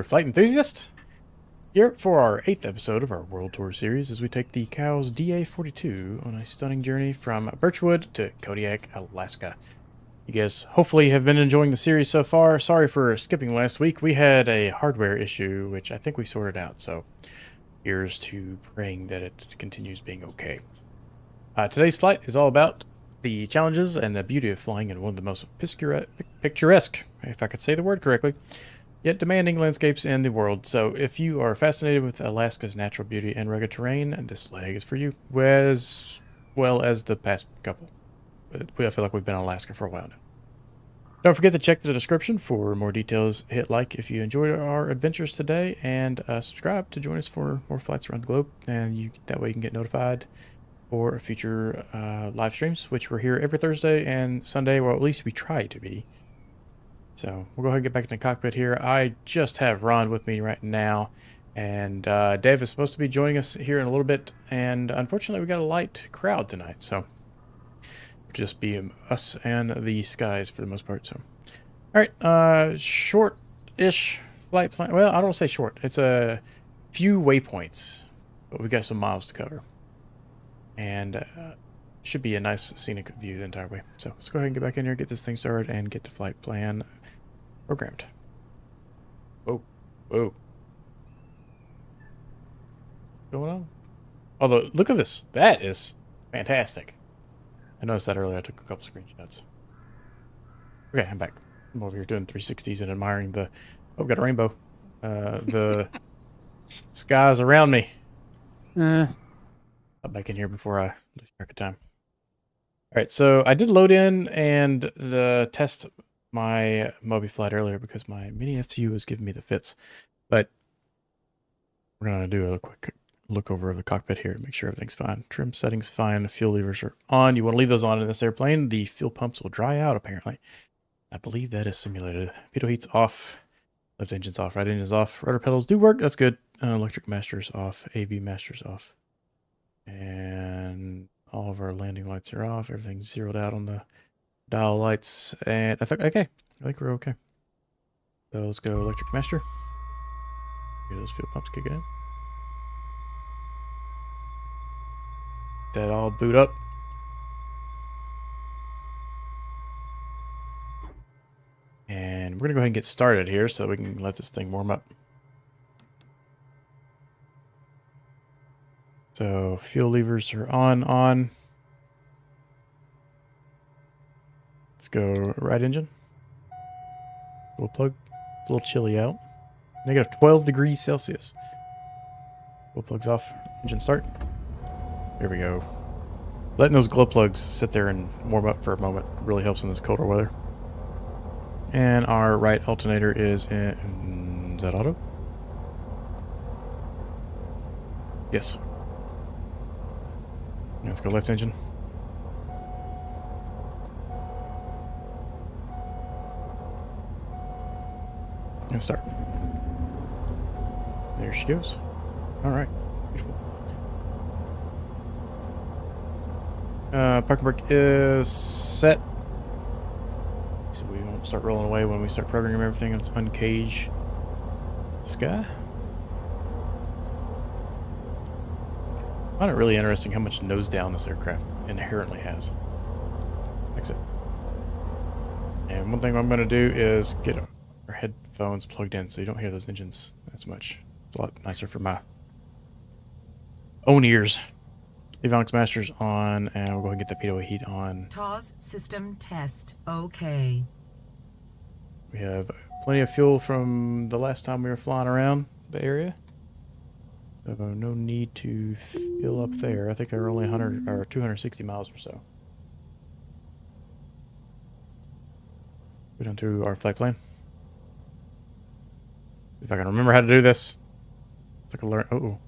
flight enthusiasts. Here for our 8th episode of our World Tour series as we take the COWS DA42 on a stunning journey from Birchwood to Kodiak, Alaska. You guys hopefully have been enjoying the series so far. Sorry for skipping last week. We had a hardware issue, which I think we sorted out, so here's to praying that it continues being okay. Today's flight is all about the challenges and the beauty of flying in one of the most picturesque, if I could say the word correctly, yet demanding landscapes in the world. So if you are fascinated with Alaska's natural beauty and rugged terrain, this leg is for you, as well as the past couple. I feel like we've been in Alaska for a while now. Don't forget to check the description for more details. Hit like if you enjoyed our adventures today, and subscribe to join us for more flights around the globe. And that way you can get notified for future live streams, which we're here every Thursday and Sunday, or at least we try to be. So we'll go ahead and get back in the cockpit here. I just have Ron with me right now, and Dev is supposed to be joining us here in a little bit, and unfortunately we got a light crowd tonight, so just be us and the skies for the most part. So all right, short-ish flight plan. Well, I don't want to say short. It's a few waypoints, but we got some miles to cover, and should be a nice scenic view the entire way. So let's go ahead and get back in here, get this thing started, and get the flight plan programmed. Whoa, whoa. What's going on? Although, look at this. That is fantastic. I noticed that earlier. I took a couple screenshots. Okay, I'm back. I'm over here doing 360s and admiring the... Oh, we got a rainbow. The skies around me. I'll back in here before I lose track of time. All right, so I did load in and test my Moby flight earlier because my mini FTU was giving me the fits. But we're going to do a quick look over of the cockpit here to make sure everything's fine. Trim settings fine. The fuel levers are on. You want to leave those on in this airplane. The fuel pumps will dry out, apparently. I believe that is simulated. Pitot heat's off. Left engine's off. Right engine's off. Rudder pedals do work. That's good. Electric master's off. AV master's off. And all of our landing lights are off. Everything's zeroed out on the dial lights. And I think, okay. I think we're okay. So let's go electric master. Get those fuel pumps kicking in. That all boot up. And we're going to go ahead and get started here so we can let this thing warm up. So fuel levers are on. Let's go right engine. Fuel plug. It's a little chilly out. Negative 12 degrees Celsius. Fuel plugs off. Engine start. There we go. Letting those glow plugs sit there and warm up for a moment really helps in this colder weather. And our right alternator is in... Is that auto? Yes. Let's go left engine. And start. There she goes. All right. Beautiful. Parking brake is set. So we won't start rolling away when we start programming everything. Let's uncage this guy. I find it really interesting how much nose down this aircraft inherently has. Exit. And one thing I'm going to do is get our headphones plugged in so you don't hear those engines as much. It's a lot nicer for my own ears. Avionics master's on, and we'll go ahead and get the pitot heat on. TOS system test. Okay. We have plenty of fuel from the last time we were flying around the area. So no need to fill up there. I think they're only 100 or 260 miles or so. Go down to our flight plan. If I can remember how to do this. It's like a learn. Oh.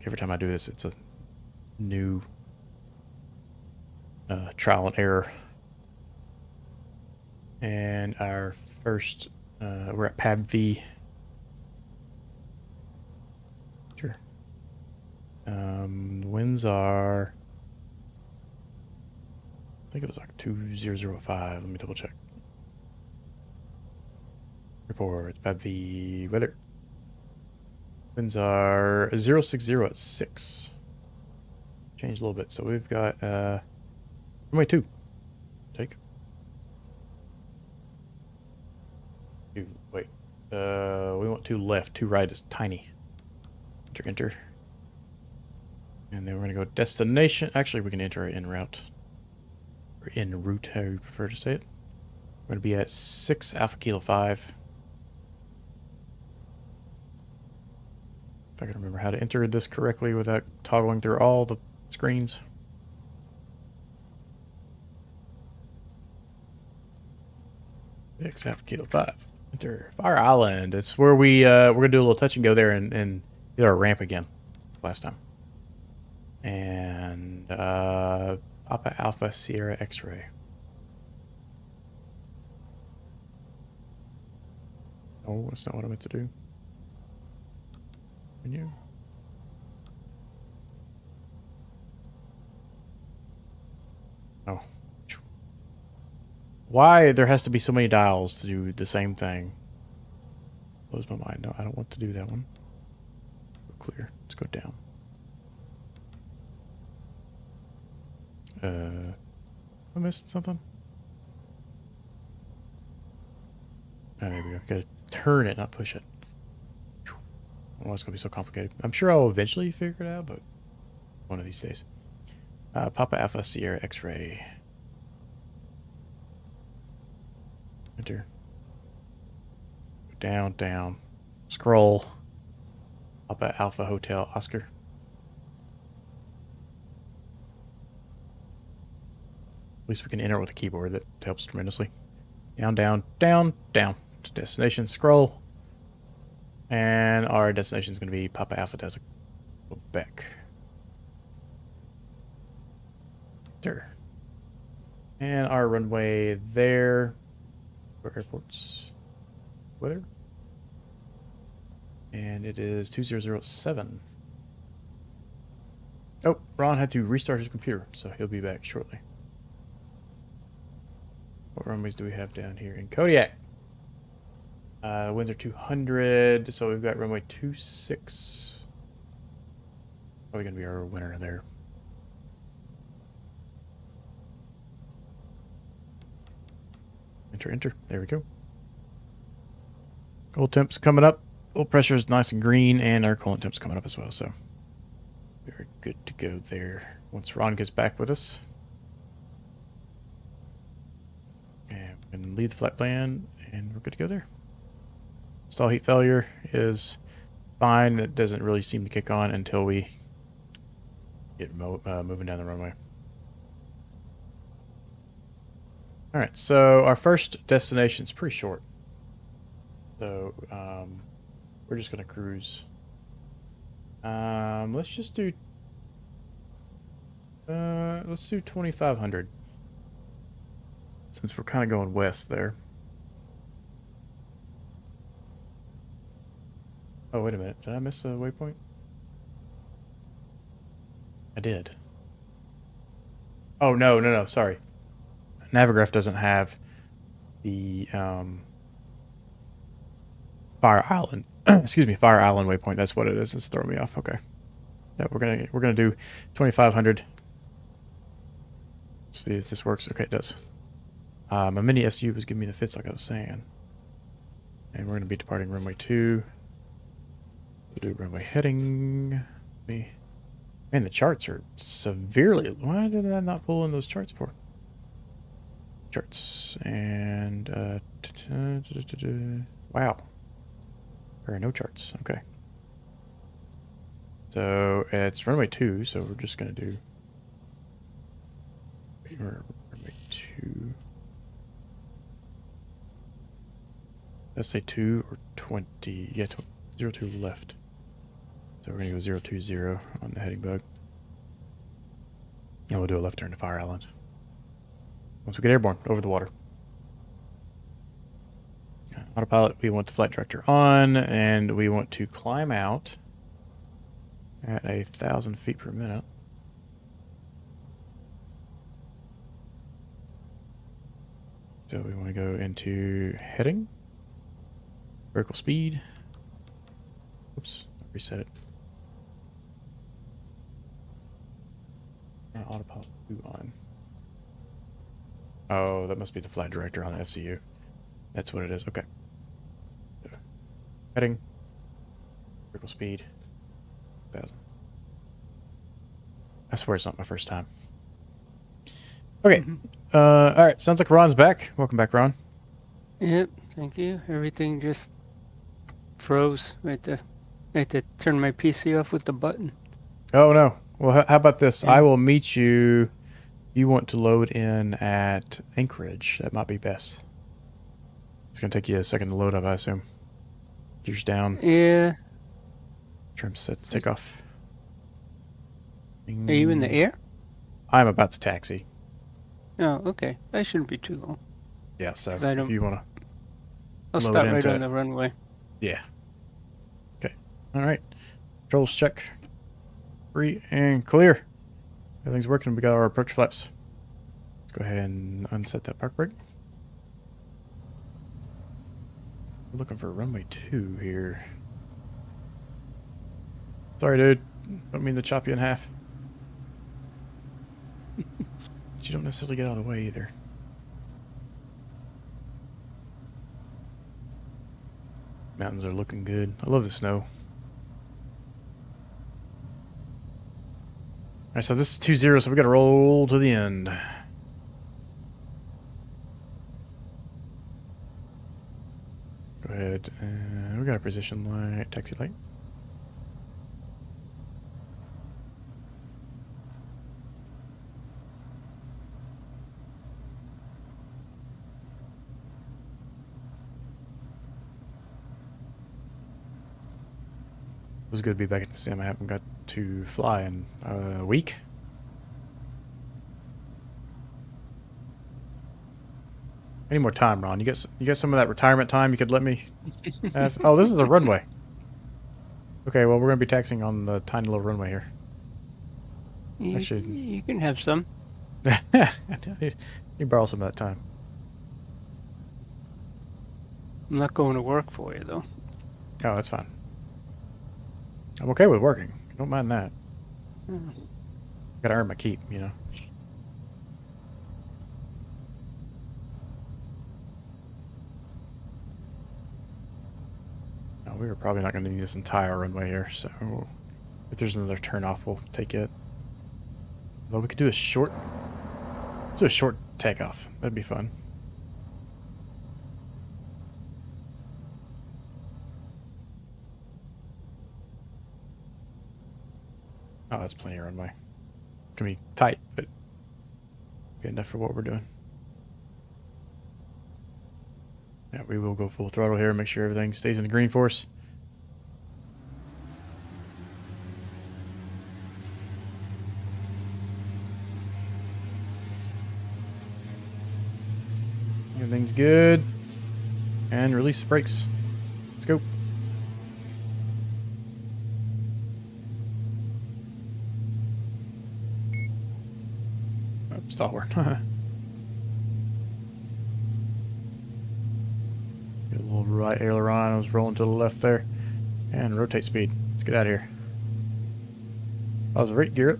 Every time I do this, it's a new trial and error. And our first, we're at PABV. Sure. Winds are, I think it was like 2005. Let me double check. Report PABV weather. Winds are 060 at 6. Changed a little bit. So we've got runway 2. Take. Wait. We want 2 left. 2 right is tiny. Enter. And then we're going to go destination. Actually, we can enter it en route. Or en route, how you prefer to say it. We're going to be at 6 Alpha Kilo 5. If I can remember how to enter this correctly without toggling through all the screens. Six Alpha Kilo 5. Enter Fire Island. It's where we're gonna do a little touch and go there and get our ramp again. Last time. And Papa Alpha Sierra X-ray. Oh, that's not what I meant to do. Menu. Oh. Why there has to be so many dials to do the same thing? Blows my mind. No, I don't want to do that one. Clear. Let's go down. I missed something. Oh, there we go. Gotta turn it, not push it. Oh, it's gonna be so complicated. I'm sure I'll eventually figure it out, but one of these days. Papa Alpha Sierra X-ray. Enter. Down, down. Scroll. Papa Alpha Hotel Oscar. At least we can enter it with a keyboard. That helps tremendously. Down, down, down, down. To destination. Scroll. And our destination is going to be Papa Alpha Delta Quebec. There. And our runway there. For airports. Weather. And it is 2007. Oh, Ron had to restart his computer, so he'll be back shortly. What runways do we have down here in Kodiak? Winds are 200, so we've got runway 26. Probably going to be our winner there. Enter, enter. There we go. Cold temps coming up. Oil pressure is nice and green, and our coolant temp's coming up as well, so we're good to go there once Ron gets back with us. And we can lead the flight plan, and we're good to go there. Stall heat failure is fine. It doesn't really seem to kick on until we get moving down the runway. All right, so our first destination is pretty short. So we're just going to cruise. Let's just do... let's do 2,500. Since we're kind of going west there. Oh, wait a minute. Did I miss a waypoint? I did. Oh, no, no, no. Sorry. Navigraph doesn't have the Fire Island. Excuse me, Fire Island waypoint. That's what it is. It's throwing me off. Okay. Yeah, we're gonna do 2,500. Let's see if this works. Okay, it does. My mini SU was giving me the fits, like I was saying. And we're gonna be departing runway 2. We'll do runway heading. Man, the charts are severely... Why did I not pull in those charts for? Charts. And... wow. There are no charts. Okay. So, it's runway 2, so we're just going to do... Runway 2... Let's say 2 or 20... Yeah, 02 left. So we're going to go 020 on the heading bug. And we'll do a left turn to Fire Island. Once we get airborne, over the water. Autopilot, we want the flight director on, and we want to climb out at 1,000 feet per minute. So we want to go into heading. Vertical speed. Oops, reset it. Autopilot 2 on. Oh, that must be the flight director on the FCU. That's what it is. Okay. Heading. Vertical speed. 1,000. I swear it's not my first time. Okay. Alright, sounds like Ron's back. Welcome back, Ron. Yep, thank you. Everything just froze right there. I had to turn my PC off with the button. Oh, no. Well, how about this? Yeah. I will meet you. You want to load in at Anchorage. That might be best. It's going to take you a second to load up, I assume. Gears down. Yeah. Trim sets. Take off. Are you in the air? I'm about to taxi. Oh, okay. That shouldn't be too long. Yeah, so I don't, if you want to... I'll load stop right into on it. the runway. Yeah. Okay. All right. Controls check. Free and clear. Everything's working. We got our approach flaps. Let's go ahead and unset that park brake. We're looking for runway 2 here. Sorry, dude. Don't mean to chop you in half. But you don't necessarily get out of the way either. Mountains are looking good. I love the snow. Alright, so this is 2-0, so we gotta roll to the end. Go ahead. We got a position light, taxi light. It was good to be back at the sim. I haven't got to fly in a week. I need more time, Ron. You got some of that retirement time you could let me have? Oh, this is a runway. Okay, well, we're going to be taxiing on the tiny little runway here. Actually, You can have some. you borrow some of that time. I'm not going to work for you, though. Oh, that's fine. I'm okay with working. Don't mind that. Gotta earn my keep, you know. No, we were probably not going to need this entire runway here, so if there's another turnoff, we'll take it. Well, we could do a short... Let's do a short takeoff. That'd be fun. Oh, that's plenty of runway. It's gonna be tight, but good enough for what we're doing. Yeah, we will go full throttle here and make sure everything stays in the green for us. Everything's good. And release the brakes. Let's go. Oh, stalwart. Get a little right aileron. I was rolling to the left there. And rotate speed. Let's get out of here. Pause the rate, gear up.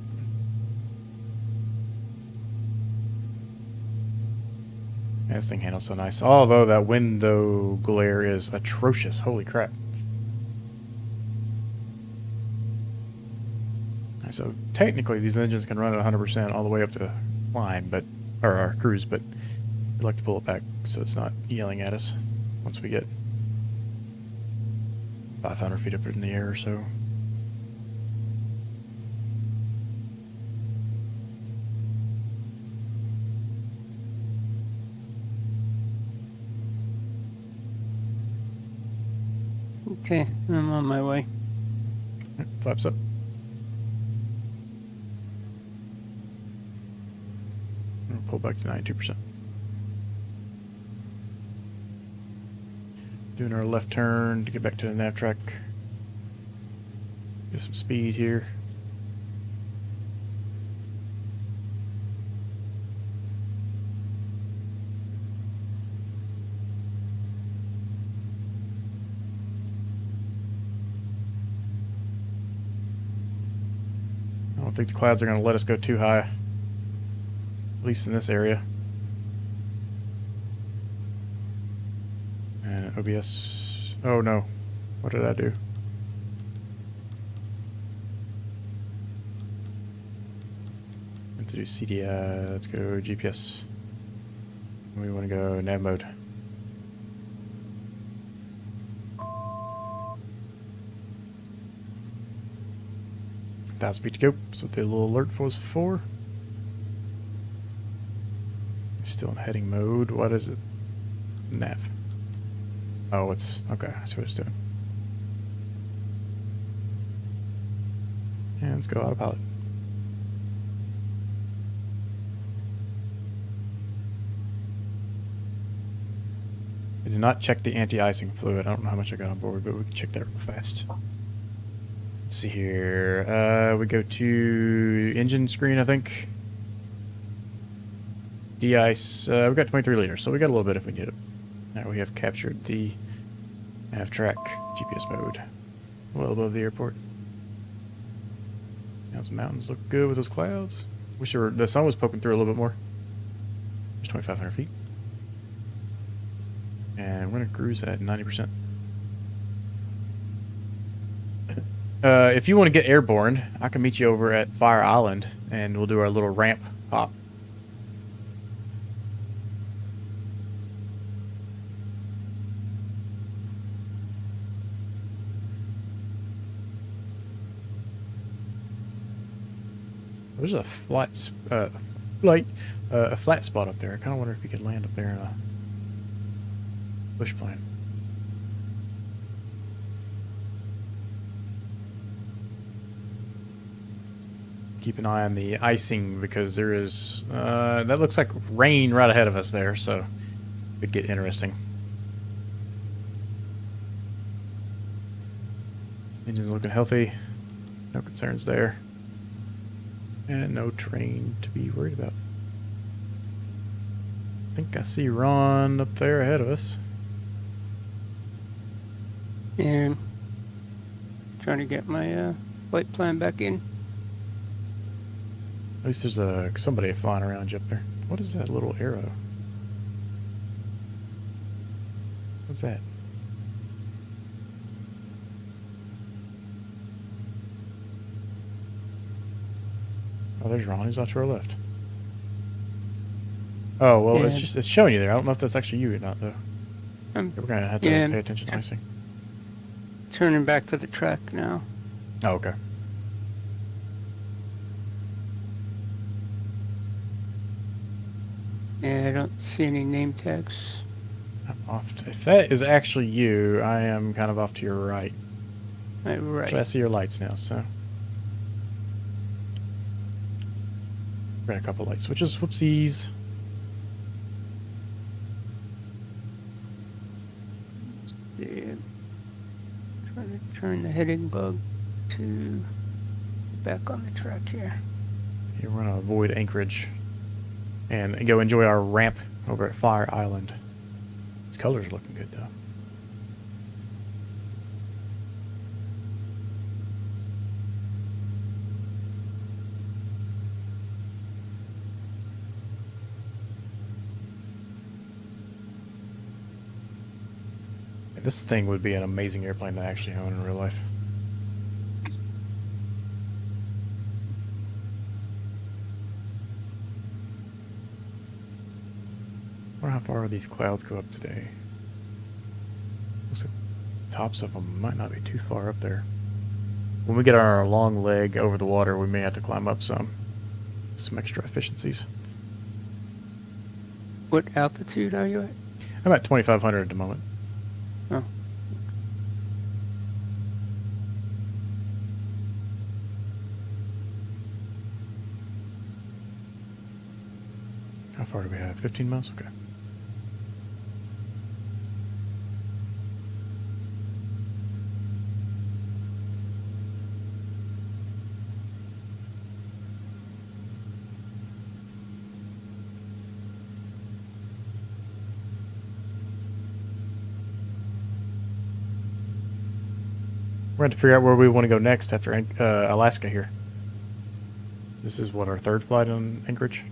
Yeah, this thing handles so nice. Although that window glare is atrocious. Holy crap. Right, so technically these engines can run at 100% all the way up to climb, or our cruise, but we'd like to pull it back so it's not yelling at us once we get 500 feet up in the air or so. Okay, I'm on my way. Flaps up. We'll pull back to 92%. Doing our left turn to get back to the nav track. Get some speed here. I don't think the clouds are going to let us go too high. At least in this area. And OBS. Oh no. What did I do? To do CDI. Let's go GPS. We want to go nav mode. 1,000 feet to go. That's what the little alert was for. It's still in heading mode. What is it? Nav. Oh, it's okay. I see what it's doing. And let's go autopilot. I did not check the anti-icing fluid. I don't know how much I got on board, but we can check that real fast. Let's see here. We go to engine screen, I think. De-ice. We got 23 liters, so we got a little bit if we need it. Now we have captured the nav track GPS mode. Well above the airport. Now those mountains look good with those clouds. Wish the sun was poking through a little bit more. There's 2,500 feet. And we're going to cruise at 90%. If you want to get airborne, I can meet you over at Fire Island, and we'll do our little ramp hop. There's a flat spot up there. I kind of wonder if you could land up there in a bush plane. Keep an eye on the icing because there is that looks like rain right ahead of us there, so it could get interesting. Engine's looking healthy. No concerns there. And no terrain to be worried about. I think I see Ron up there ahead of us. And trying to get my flight plan back in. At least there's somebody flying around you up there. What is that little arrow? What's that? Oh, there's Ron. He's off to our left. Oh, well, Yeah. it's showing you there. I don't know if that's actually you or not, though. I'm We're going to have to Yeah, pay attention to icing. turning back to the track now. Oh, okay. Yeah, I don't see any name tags. I'm off if that is actually you, I am kind of off to your right. Right. So I see your lights now, so. Got a couple light switches. Whoopsies. Yeah. Trying to turn the heading bug to back on the track here. Here we're going to avoid Anchorage and go enjoy our ramp over at Fire Island. These colors are looking good, though. This thing would be an amazing airplane to actually own in real life. I wonder how far these clouds go up today. Looks like tops of them might not be too far up there. When we get on our long leg over the water, we may have to climb up some extra efficiencies. What altitude are you at? I'm at 2,500 at the moment. Oh. How far do we have? 15 miles? Okay. We're going to have to figure out where we want to go next after Alaska here. This is what, our third flight on Anchorage,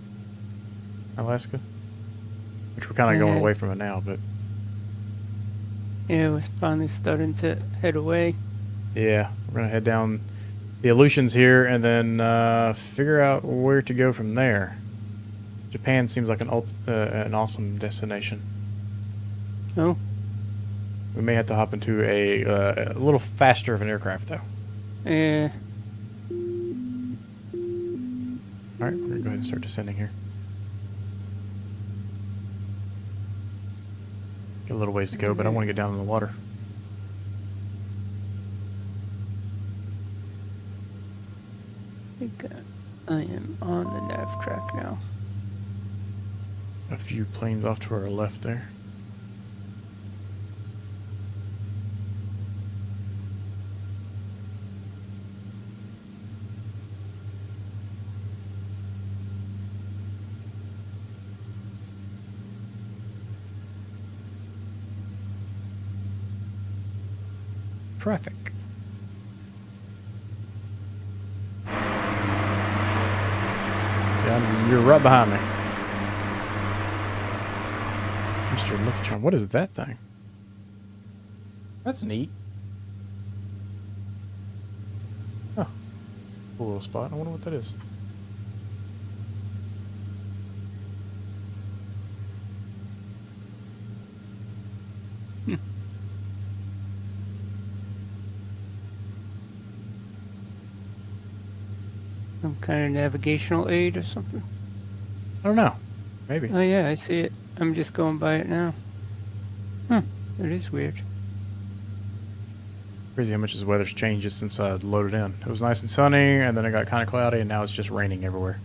Alaska? Which we're kind of going away from it now, but... Yeah, we're finally starting to head away. Yeah, we're going to head down the Aleutians here and then figure out where to go from there. Japan seems like an awesome destination. Oh, We may have to hop into a little faster of an aircraft, though. yeah. All right, we're going to go ahead and start descending here. Got a little ways to go, but I want to get down in the water. I think I am on the nav track now. A few planes off to our left there. Traffic. Yeah, you're right behind me. Mr. Lucky Charm. What is that thing? That's neat. Oh. Cool little spot. I wonder what that is. Some kind of navigational aid or something. I don't know. Maybe. Oh yeah, I see it. I'm just going by it now. It is weird. Crazy how much this weather's changed since I loaded in. It was nice and sunny, and then it got kind of cloudy, and now it's just raining everywhere.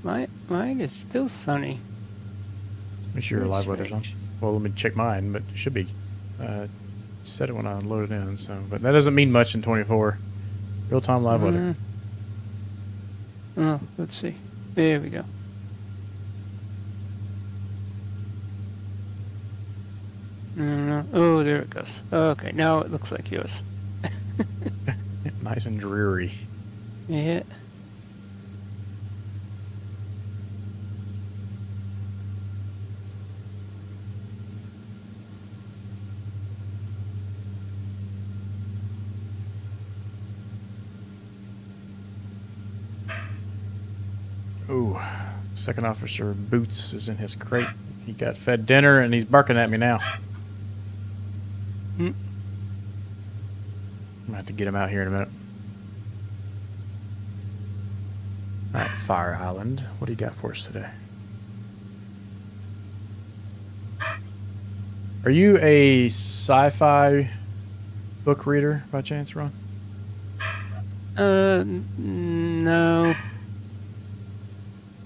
Mine is still sunny. Make sure your live weather's on. Strange. Well, let me check mine, but it should be. Set it when I loaded in, so. But that doesn't mean much in 24. Real-time live weather. Oh, let's see. There we go. No. Oh, there it goes. Okay, now it looks like yours. Nice and dreary. Yeah. Ooh, Second Officer Boots is in his crate. He got fed dinner, and he's barking at me now. I'm gonna have to get him out here in a minute. Alright, Fire Island. What do you got for us today? Are you a sci-fi book reader by chance, Ron? No.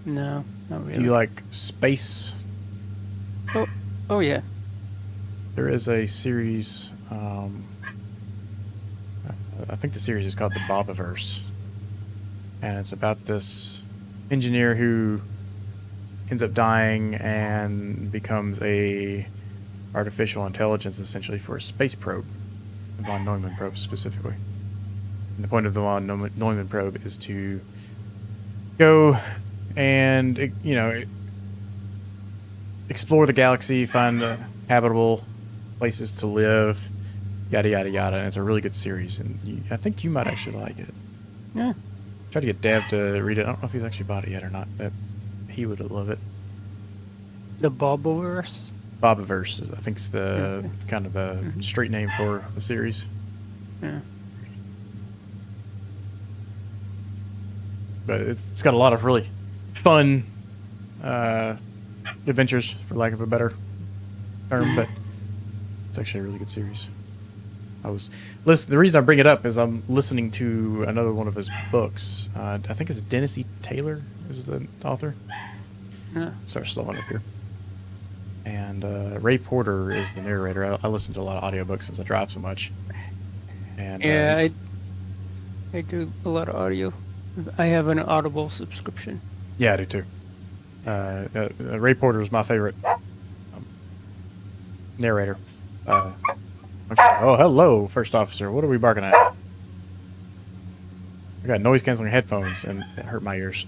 No, not really. Do you like space? Oh yeah. There is a series, I think the series is called the PABV, and it's about this engineer who ends up dying and becomes a artificial intelligence essentially for a space probe, the von Neumann probe specifically. And the point of the von Neumann probe is to go and, you know, explore the galaxy, find habitable places to live, yada yada yada. And it's a really good series, and I think you might actually like it. Yeah. Try to get Dev to read it. I don't know if he's actually bought it yet or not, but he would love it. The Bobbleverse. PABV, I think, is the kind of the street name for the series. Yeah. But it's got a lot of really fun adventures, for lack of a better term, but it's actually a really good series. The reason I bring it up is I'm listening to another one of his books. I think it's Dennis E. Taylor is the author. Yeah. Start slowing up here. And Ray Porter is the narrator. I listen to a lot of audiobooks since I drive so much. And Yeah, I do a lot of audio. I have an Audible subscription. yeah, I do too. Ray Porter is my favorite narrator. Oh, hello, First Officer. What are we barking at? I got noise canceling headphones and it hurt my ears.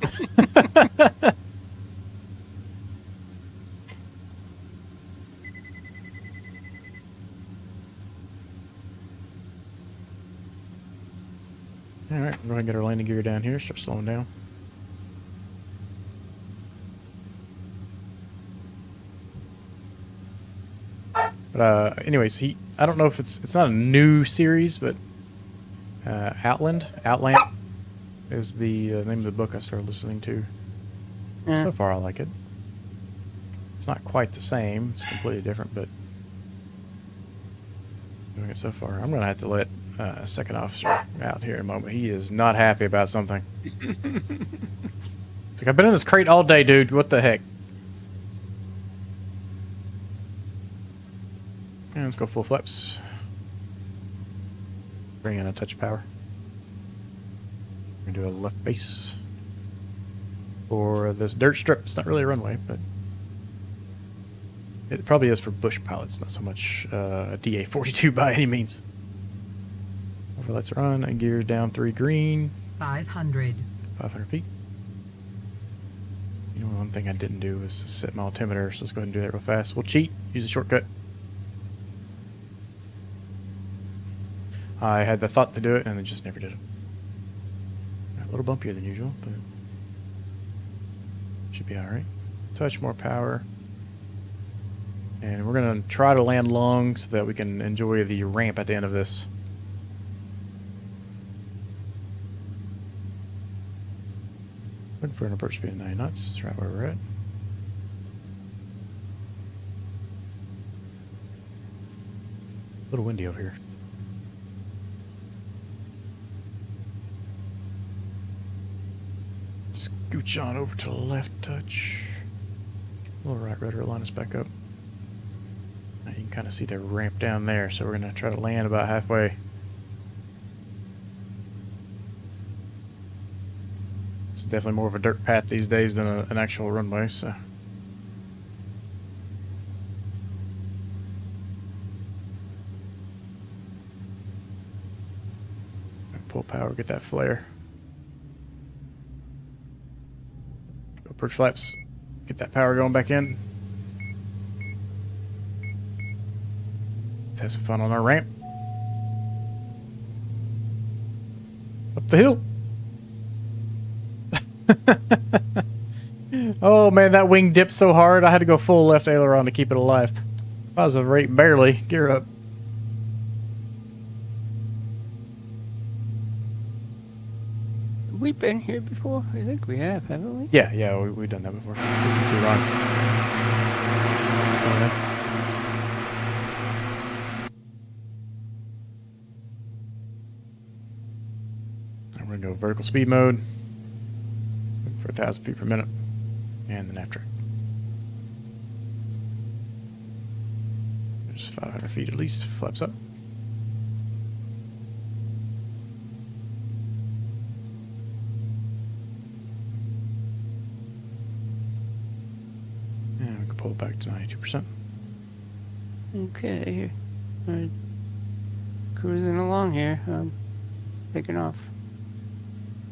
Alright, we're going to get our landing gear down here, start slowing down. But anyways, I don't know if it's not a new series, but Outland is the name of the book I started listening to. Yeah. So far, I like it. It's not quite the same; it's completely different, but doing it so far. I'm gonna have to let second officer out here in a moment. He is not happy about something. It's like, I've been in this crate all day, dude. What the heck? And let's go full flaps. Bring in a touch of power. We're gonna do a left base for this dirt strip. It's not really a runway, but it probably is for bush pilots, not so much a DA42 by any means. Overlights are on, and gears down 3 green. 500. 500 feet. You know, one thing I didn't do was set my altimeter, so let's go ahead and do that real fast. We'll cheat, use a shortcut. I had the thought to do it, and then just never did it. A little bumpier than usual, but should be alright. Touch more power. And we're going to try to land long so that we can enjoy the ramp at the end of this. Looking for an approach speed of 9 knots. That's right where we're at. A little windy over here. Scooch on over to the left touch. A little right rudder, line us back up. Now you can kind of see the ramp down there, so we're going to try to land about halfway. It's definitely more of a dirt path these days than an actual runway, so. Pull power, get that flare. Go perch flaps, get that power going back in. Let's have some fun on our ramp. Up the hill. Oh man, that wing dipped so hard I had to go full left aileron to keep it alive. If I was a rate barely, gear up. We've been here before? I think we have, haven't we? Yeah, we've done that before. So you can see Ron. It's coming in. And we're gonna go vertical speed mode for 1,000 feet per minute, and then after. There's 500 feet at least. Flaps up. Pull it back to 92%. Okay, alright. Cruising along here. Taking off.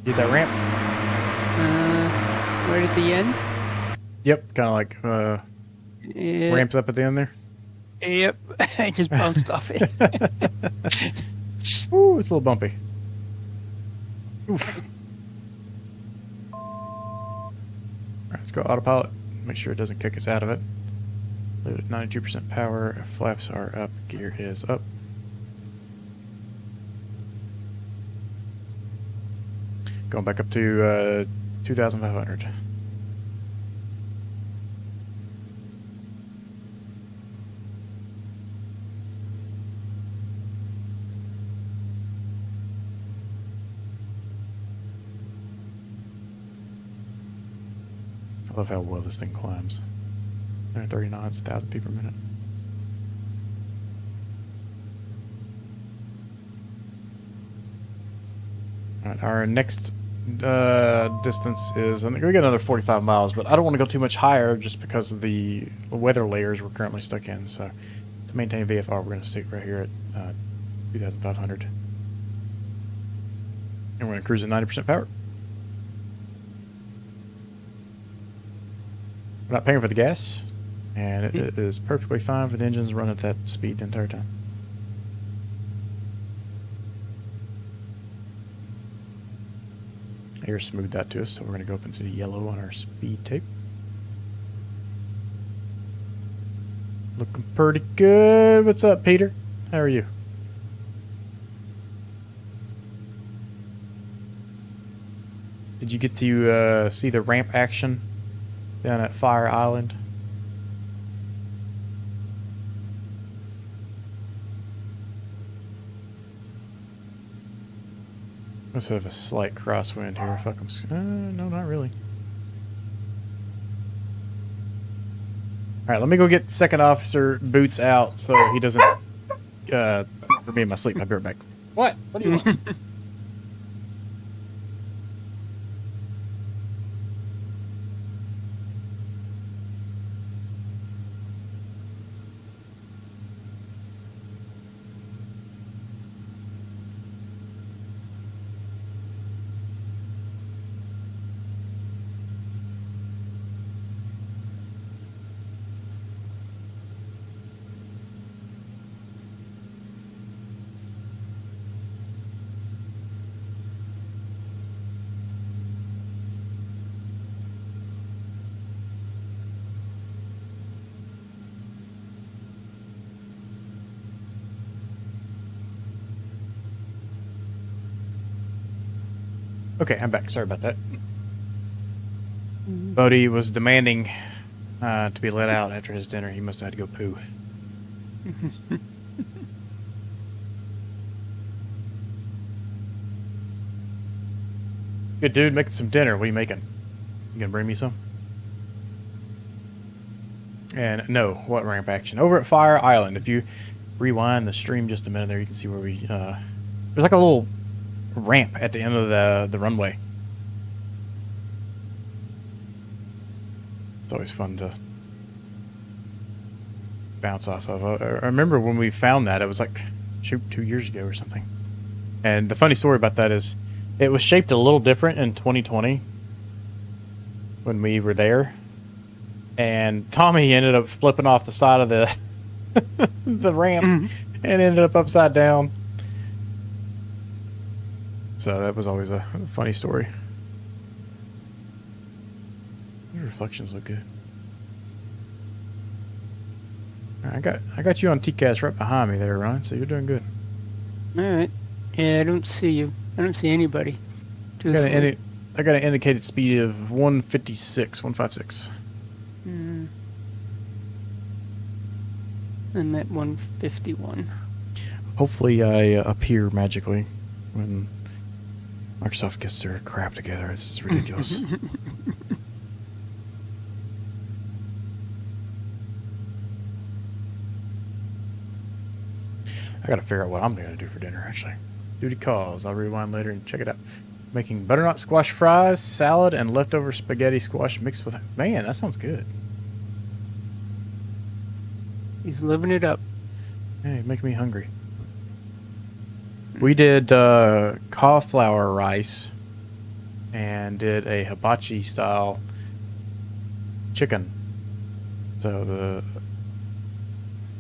Get that ramp? Right at the end? Yep, kind of like Yeah. ramps up at the end there. Yep, I just bounced off it. Ooh, it's a little bumpy. Oof. Alright, let's go autopilot. Make sure it doesn't kick us out of it. Leave it at 92% power. Flaps are up. Gear is up. Going back up to 2,500. I love how well this thing climbs. 130 knots, 1,000 feet per minute. Alright, our next distance is, I think we got another 45 miles, but I don't want to go too much higher just because of the weather layers we're currently stuck in. So to maintain VFR, we're going to stick right here at 2,500. And we're going to cruise at 90% power. We're not paying for the gas, and it is perfectly fine for the engines run at that speed the entire time. Air smoothed that to us, so we're going to go up into the yellow on our speed tape. Looking pretty good. What's up, Peter? How are you? Did you get to see the ramp action down at Fire Island? Must have a slight crosswind here. Fuck, no, not really. All right, let me go get Second Officer Boots out so he doesn't for me in my sleep. I'll be right back. What? What do you want? Okay, I'm back. Sorry about that. Bodie was demanding to be let out after his dinner. He must have had to go poo. Good dude, making some dinner. What are you making? You gonna bring me some? And no, what ramp action? Over at Fire Island. If you rewind the stream just a minute there, you can see where we... there's like a little ramp at the end of the runway. It's always fun to bounce off of. I remember when we found that, it was like, shoot, 2 years ago or something. And the funny story about that is it was shaped a little different in 2020 when we were there. And Tommy ended up flipping off the side of the the ramp and ended up upside down. So that was always a funny story. Your reflections look good. I got you on TCAS right behind me there, Ron. So you're doing good. All right. Yeah, I don't see you. I don't see anybody. I got an indicated speed of 156. I'm at 151. Hopefully I appear magically when Microsoft gets their crap together. It's ridiculous. I gotta figure out what I'm gonna do for dinner, actually. Duty calls. I'll rewind later and check it out. Making butternut squash fries, salad, and leftover spaghetti squash mixed with... Man, that sounds good. He's living it up. Hey, make me hungry. We did cauliflower rice and did a hibachi style chicken. So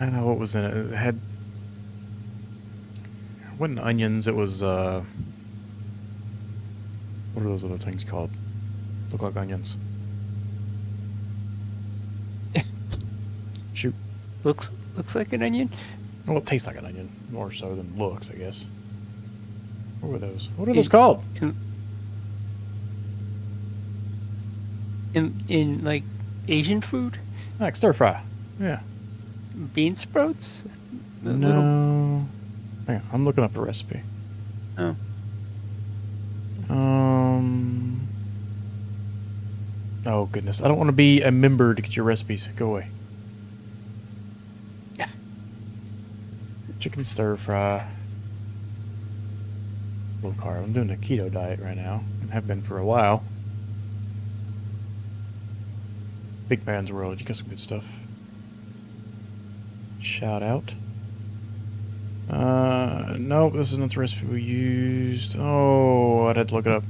I don't know what was in it. It had... It wasn't onions, it was what are those other things called? Look like onions. Shoot. Looks like an onion. Well, it tastes like an onion, more so than looks, I guess. What were those? What are those called? In like Asian food? Like stir fry. Yeah. Bean sprouts? No. Hang on, I'm looking up a recipe. Oh. Oh goodness, I don't want to be a member to get your recipes. Go away. Chicken stir fry. Low carb. I'm doing a keto diet right now and have been for a while. Big Man's World. You got some good stuff. Shout out. Nope, this is not the recipe we used. Oh, I'd have to look it up.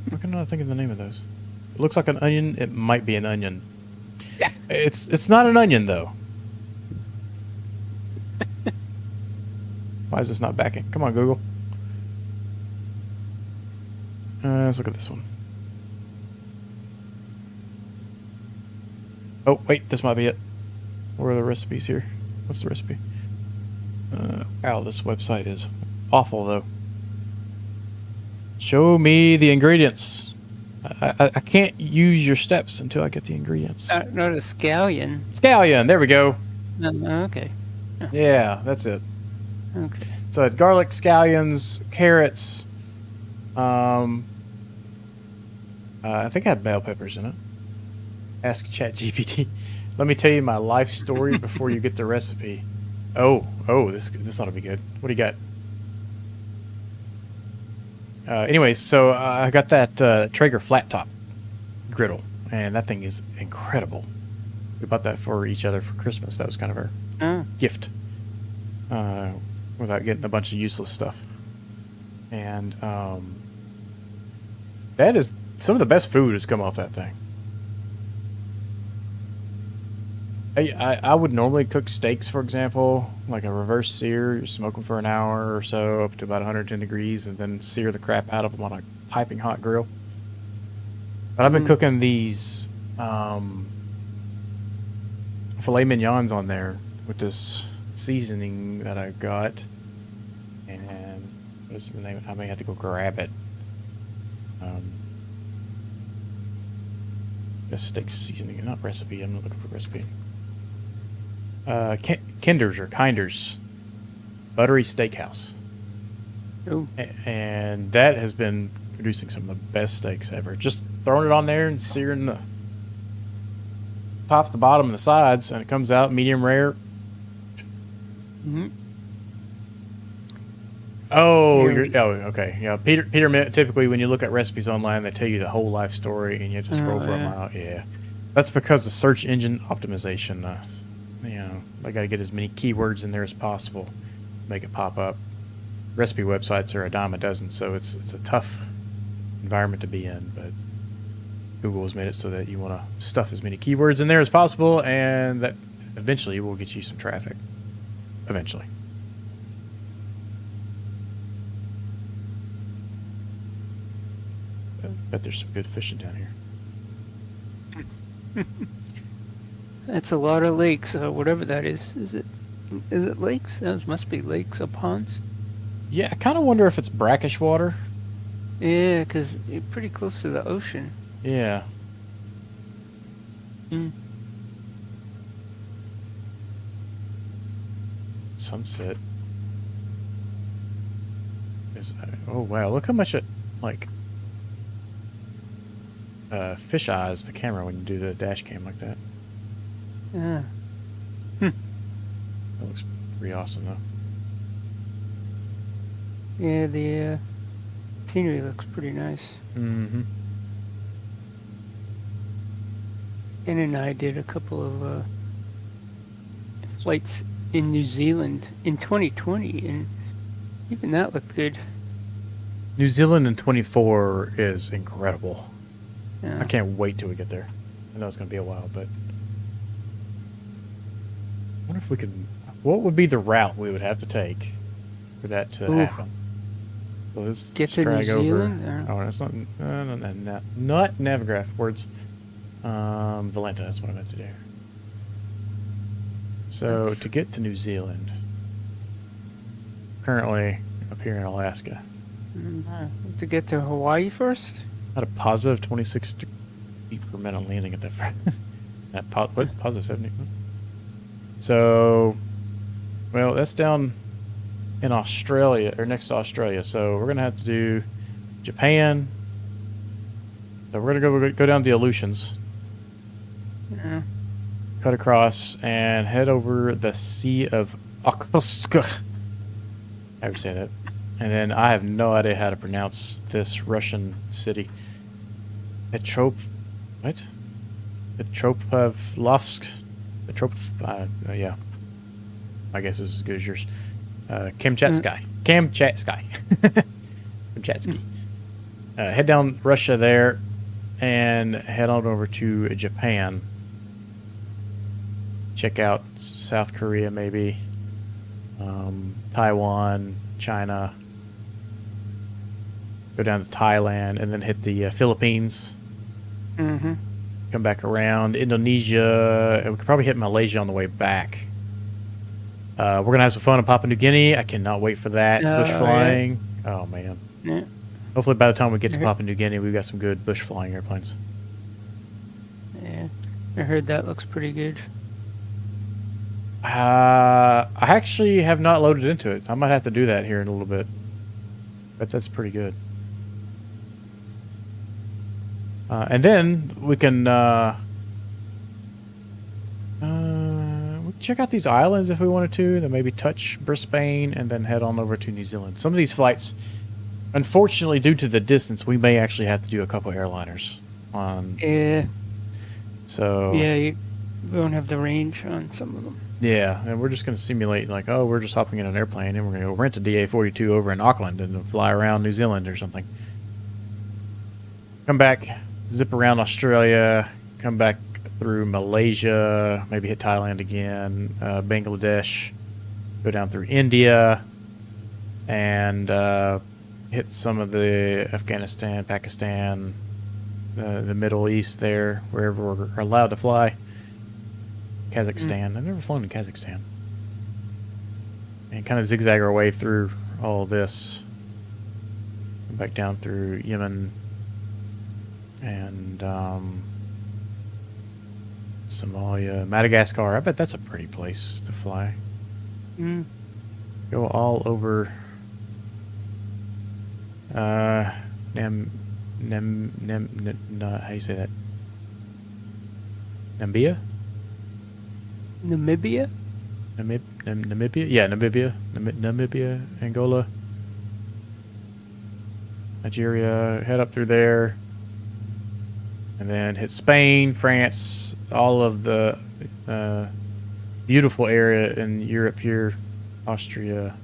Why can I not think of the name of those? It looks like an onion. It might be an onion. Yeah. It's not an onion though. Why is this not backing? Come on, Google. Let's look at this one. Oh, wait, this might be it. Where are the recipes here? What's the recipe? Wow, this website is awful, though. Show me the ingredients. I can't use your steps until I get the ingredients. Not a scallion. Scallion, there we go. Okay. Yeah, that's it. Okay. So I had garlic, scallions, carrots. I think I had bell peppers in it. Ask ChatGPT. Let me tell you my life story before you get the recipe. Oh, this ought to be good. What do you got? Anyways, so I got that Traeger flat top griddle, and that thing is incredible. We bought that for each other for Christmas. That was kind of our gift, without getting a bunch of useless stuff. And that is some of the best food has come off that thing. I would normally cook steaks, for example, like a reverse sear. You smoke them for an hour or so up to about 110 degrees and then sear the crap out of them on a piping hot grill. But I've been cooking these filet mignons on there with this seasoning that I got. And what's the name? I may have to go grab it. This steak seasoning, not recipe. I'm not looking for recipe. Kinders or Kinders Buttery Steakhouse. Ooh. And that has been producing some of the best steaks ever. Just throwing it on there and searing the top, the bottom, and the sides, and it comes out medium rare. Mm-hmm. Oh, okay. Yeah, Peter. Typically, when you look at recipes online, they tell you the whole life story, and you have to scroll for a mile. Yeah, that's because of search engine optimization. They got to get as many keywords in there as possible, make it pop up. Recipe websites are a dime a dozen, so it's a tough environment to be in. But Google has made it so that you want to stuff as many keywords in there as possible, and that eventually will get you some traffic. Eventually. Bet there's some good fishing down here. That's a lot of lakes, whatever that is. Is it lakes? Those must be lakes or ponds. Yeah, I kind of wonder if it's brackish water. Yeah, because you're pretty close to the ocean. Yeah. Sunset. Oh, wow. Look how much it, fish eyes the camera when you do the dash cam like that. Yeah. That looks pretty awesome, though. Yeah, the scenery looks pretty nice. Mm-hmm. Ann and I did a couple of flights in New Zealand in 2020, and even that looked good. New Zealand in 24 is incredible. Yeah. I can't wait till we get there. I know it's going to be a while, but I wonder if we could. What would be the route we would have to take for that to happen? So let's Get to drag New over. Zealand? Oh, that's not Navigraph words. Valenta, that's what I meant to do. So to get to New Zealand, currently up here in Alaska. To get to Hawaii first? At a positive 26 feet per minute landing at that what? Positive 70? So, well, that's down in Australia, or next to Australia. So we're going to have to do Japan. So we're going to go down the Aleutians. Yeah. Cut across and head over the Sea of Okhotsk. How do you say that? And then I have no idea how to pronounce this Russian city. What? Petropavlovsk. Yeah. I guess is as good as yours. Kamchatsky. Kamchatsky. Kamchatsky. Head down Russia there and head on over to Japan. Check out South Korea maybe. Taiwan, China. Go down to Thailand and then hit the Philippines. Mm-hmm. Come back around Indonesia. We could probably hit Malaysia on the way back. We're gonna have some fun in Papua New Guinea. I cannot wait for that. Bush flying. Yeah. Oh man. Yeah. Hopefully by the time we get to Papua New Guinea, we've got some good bush flying airplanes. Yeah, I heard that looks pretty good. I actually have not loaded into it. I might have to do that here in a little bit. But that's pretty good. And then we can check out these islands if we wanted to. Then maybe touch Brisbane and then head on over to New Zealand. Some of these flights, unfortunately, due to the distance, we may actually have to do a couple airliners on. Yeah. So. Yeah, we don't have the range on some of them. Yeah, and we're just going to simulate like, oh, we're just hopping in an airplane and we're going to go rent a DA42 over in Auckland and fly around New Zealand or something. Come back, zip around Australia, come back through Malaysia, maybe hit Thailand again, Bangladesh, go down through India, and hit some of the Afghanistan, Pakistan, the Middle East there, wherever we're allowed to fly. Kazakhstan. I've never flown in Kazakhstan. And kind of zigzag our way through all this. Come back down through Yemen and Somalia, Madagascar. I bet that's a pretty place to fly. Go all over how do you say that? Namibia? Namibia? Namibia? Yeah, Namibia, Angola, Nigeria, head up through there, and then hit Spain, France, all of the beautiful area in Europe here, Austria,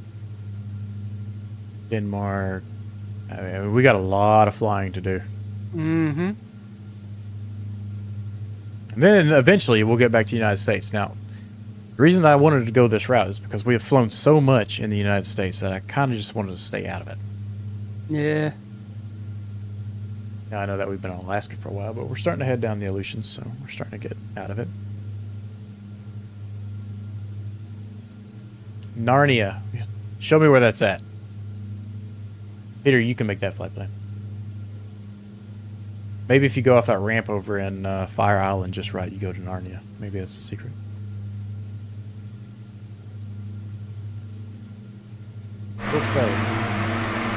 Denmark. I mean, we got a lot of flying to do. Mm-hmm. And then eventually we'll get back to the United States. Now, the reason I wanted to go this route is because we have flown so much in the United States that I kind of just wanted to stay out of it. Yeah. Now, I know that we've been on Alaska for a while, but we're starting to head down the Aleutians, so we're starting to get out of it. Narnia. Show me where that's at. Peter, you can make that flight plan. Maybe if you go off that ramp over in Fire Island just right, you go to Narnia. Maybe that's the secret. I will say,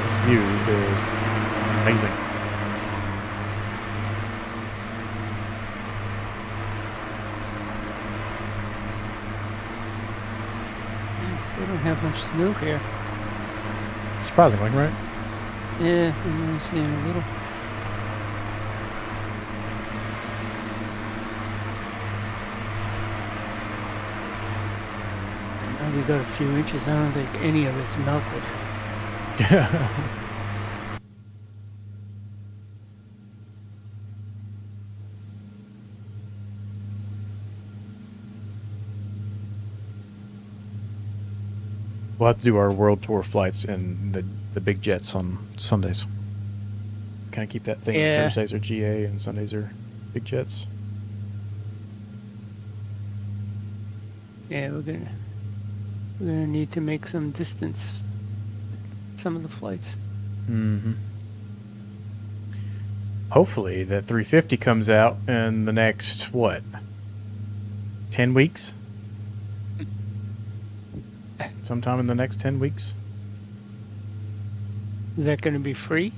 this view is amazing. We don't have much snow here. Surprisingly, right? Yeah, I'm only seeing a little. We got a few inches. I don't think any of it's melted. We'll have to do our world tour flights in the big jets on Sundays. Kind of keep that thing. Yeah. Thursdays are GA and Sundays are big jets. Yeah, we're gonna need to make some distance. Some of the flights. Mm-hmm. Hopefully that 350 comes out in the next, what, 10 weeks? Sometime in the next 10 weeks? Is that gonna be free?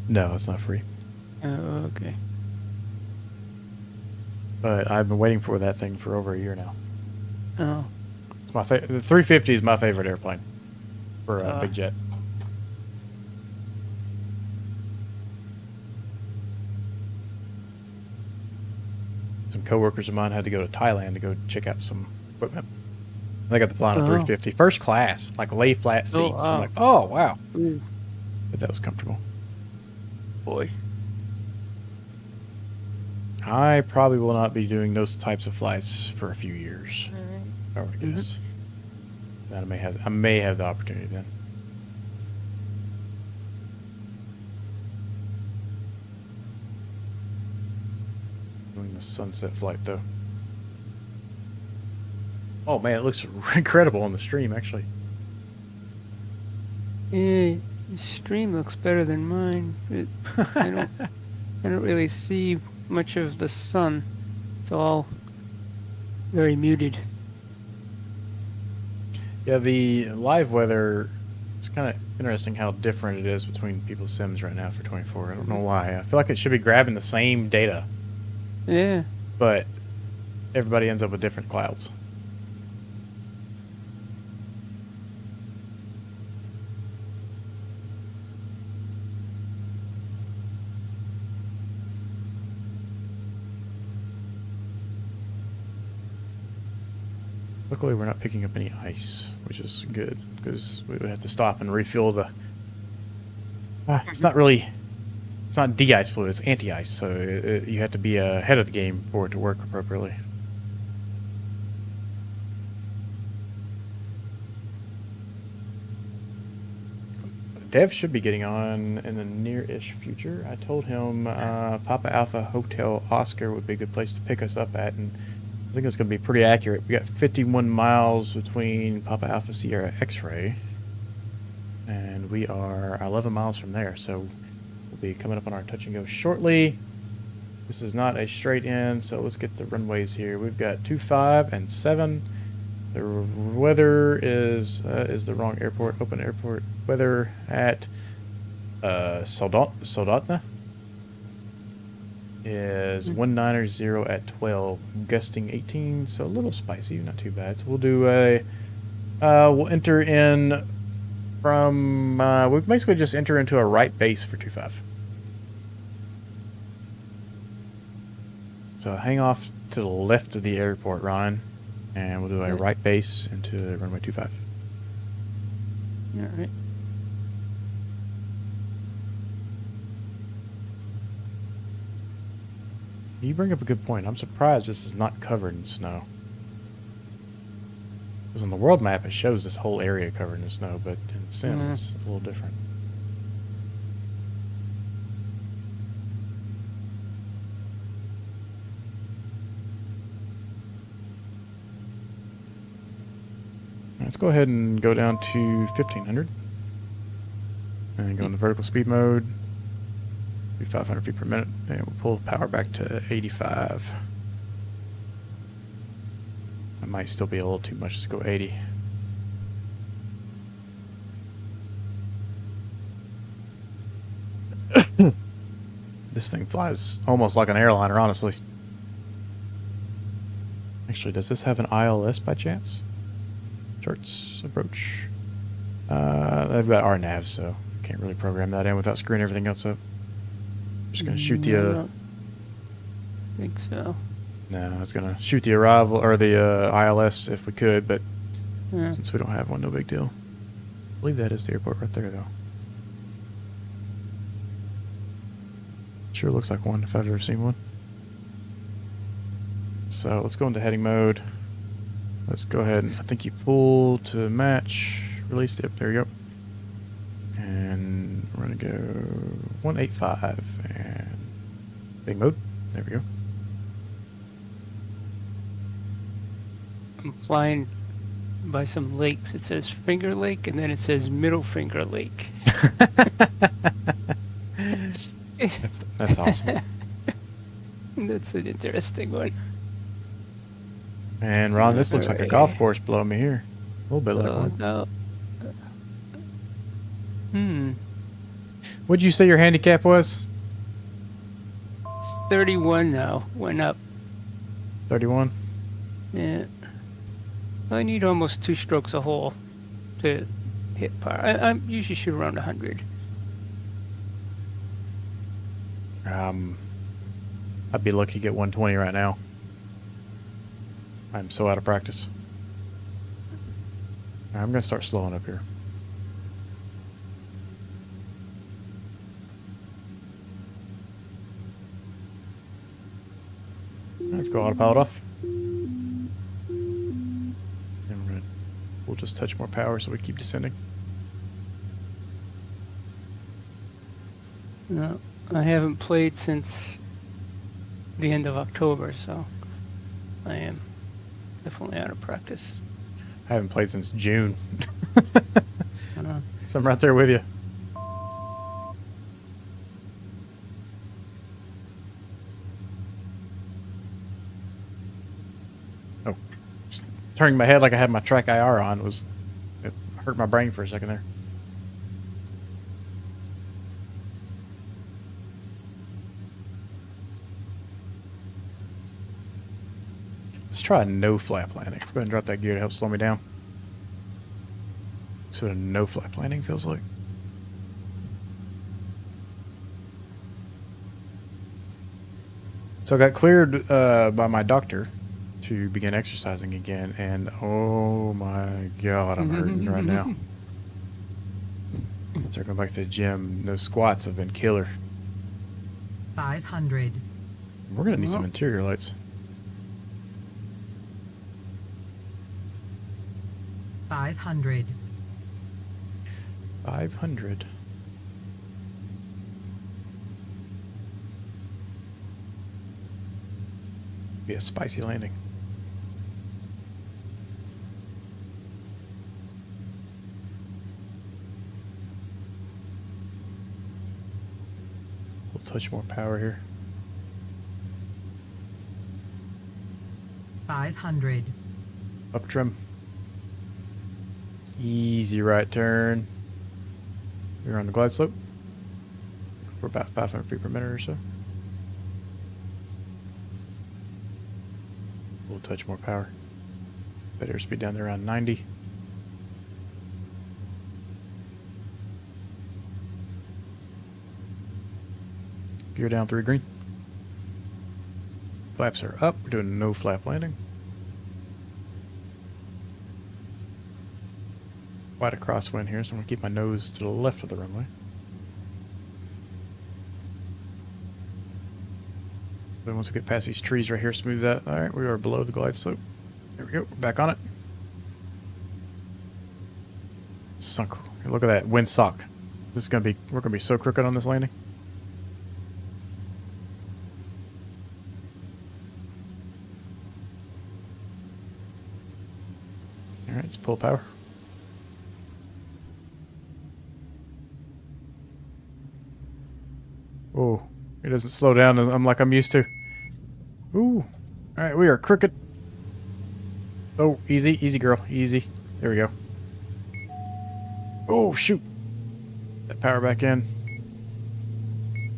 No, it's not free. Oh, okay. But I've been waiting for that thing for over a year now. Oh. It's my the 350 is my favorite airplane for a big jet. Some coworkers of mine had to go to Thailand to go check out some equipment. They got the flying on Oh. 350. First class, like lay flat seats. Oh, I'm wow. like, oh, wow. Ooh, But that was comfortable. boy. I probably will not be doing those types of flights for a few years. I would Mhm. guess. That I may have the opportunity then. Doing the sunset flight though. Oh man, it looks incredible on the stream actually. Yeah, the stream looks better than mine. I don't really see much of the sun. It's all very muted. Yeah, the live weather, it's kind of interesting how different it is between people's sims right now for 24. I don't know why. I feel like it should be grabbing the same data, Yeah. but everybody ends up with different clouds. Luckily, we're not picking up any ice, which is good, because we would have to stop and refuel the... it's not really... It's not de-ice fluid, it's anti-ice, so you have to be ahead of the game for it to work appropriately. Dev should be getting on in the near-ish future. I told him Papa Alpha Hotel Oscar would be a good place to pick us up at, and I think it's going to be pretty accurate. We got 51 miles between Papa Alpha Sierra X-Ray, and we are 11 miles from there, so we'll be coming up on our touch and go shortly. This is not a straight in, so let's get the runways here. We've got 25 and 7. The weather is the wrong airport. Open airport weather at Soldotna is 190 at 12, gusting 18, so a little spicy, not too bad. So we'll do a we'll enter in from we basically just enter into a right base for 25. So hang off to the left of the airport, Ryan. And we'll do a right base into runway 25. All right. You bring up a good point. I'm surprised this is not covered in snow. Because on the world map, it shows this whole area covered in snow, but in Sim, it's a little different. Let's go ahead and go down to 1500 and go into vertical speed mode. Do 500 feet per minute, and we'll pull the power back to 85. That might still be a little too much. Let's go 80. This thing flies almost like an airliner, honestly. Actually, does this have an ILS by chance? Charts, approach. They've got RNAV, so can't really program that in without screwing everything else up. Just gonna shoot I the. don't think so. No, it's gonna shoot the arrival or the ILS if we could, but Yeah. since we don't have one, no big deal. I believe that is the airport right there, though. Sure looks like one if I've ever seen one. So let's go into heading mode. Let's go ahead and I think you pull to match. Release it. There you go. And we're gonna go 185 and big mode. There we go. I'm flying by some lakes. It says Finger Lake, and then it says Middle Finger Lake. That's awesome. That's an interesting one. And Ron, this looks like a golf course below me here. A little bit like Oh one. no. What'd you say your handicap was? It's 31 now. Went up. 31? Yeah. I need almost 2 strokes a hole to hit par. I usually shoot around 100. I'd be lucky to get 120 right now. I'm so out of practice. I'm gonna start slowing up here. Let's go autopilot off. And we'll just touch more power so we keep descending. No, I haven't played since the end of October, so I am definitely out of practice. I haven't played since June. Uh, So I'm right there with you. Oh, just turning my head like I had my track IR on it hurt my brain for a second there. Let's try a no flap landing. Let's go ahead and drop that gear to help slow me down. That's what a no flap landing feels like. So I got cleared by my doctor to begin exercising again, and oh my god, I'm hurting right now. So going back to the gym, those squats have been killer. 500. We're gonna need some interior lights. 500. 500. Be a spicy landing. We'll touch more power here. 500. Up trim. Easy right turn. We're on the glide slope. We're about 500 feet per minute or so. We'll touch more power. That airspeed down there around 90. Gear down 3 green. Flaps are up. We're doing no flap landing. Quite a crosswind here, so I'm going to keep my nose to the left of the runway. Then once we get past these trees right here, smooth that. All right, we are below the glide slope. There we go. We're back on it. Sunk. Look at that wind sock. This is gonna be. We're gonna be so crooked on this landing. All right, let's pull power. Oh, it doesn't slow down. I'm like I'm used to. Ooh. All right, we are crooked. Oh, easy, easy, girl, easy. There we go. Oh, shoot. That power back in.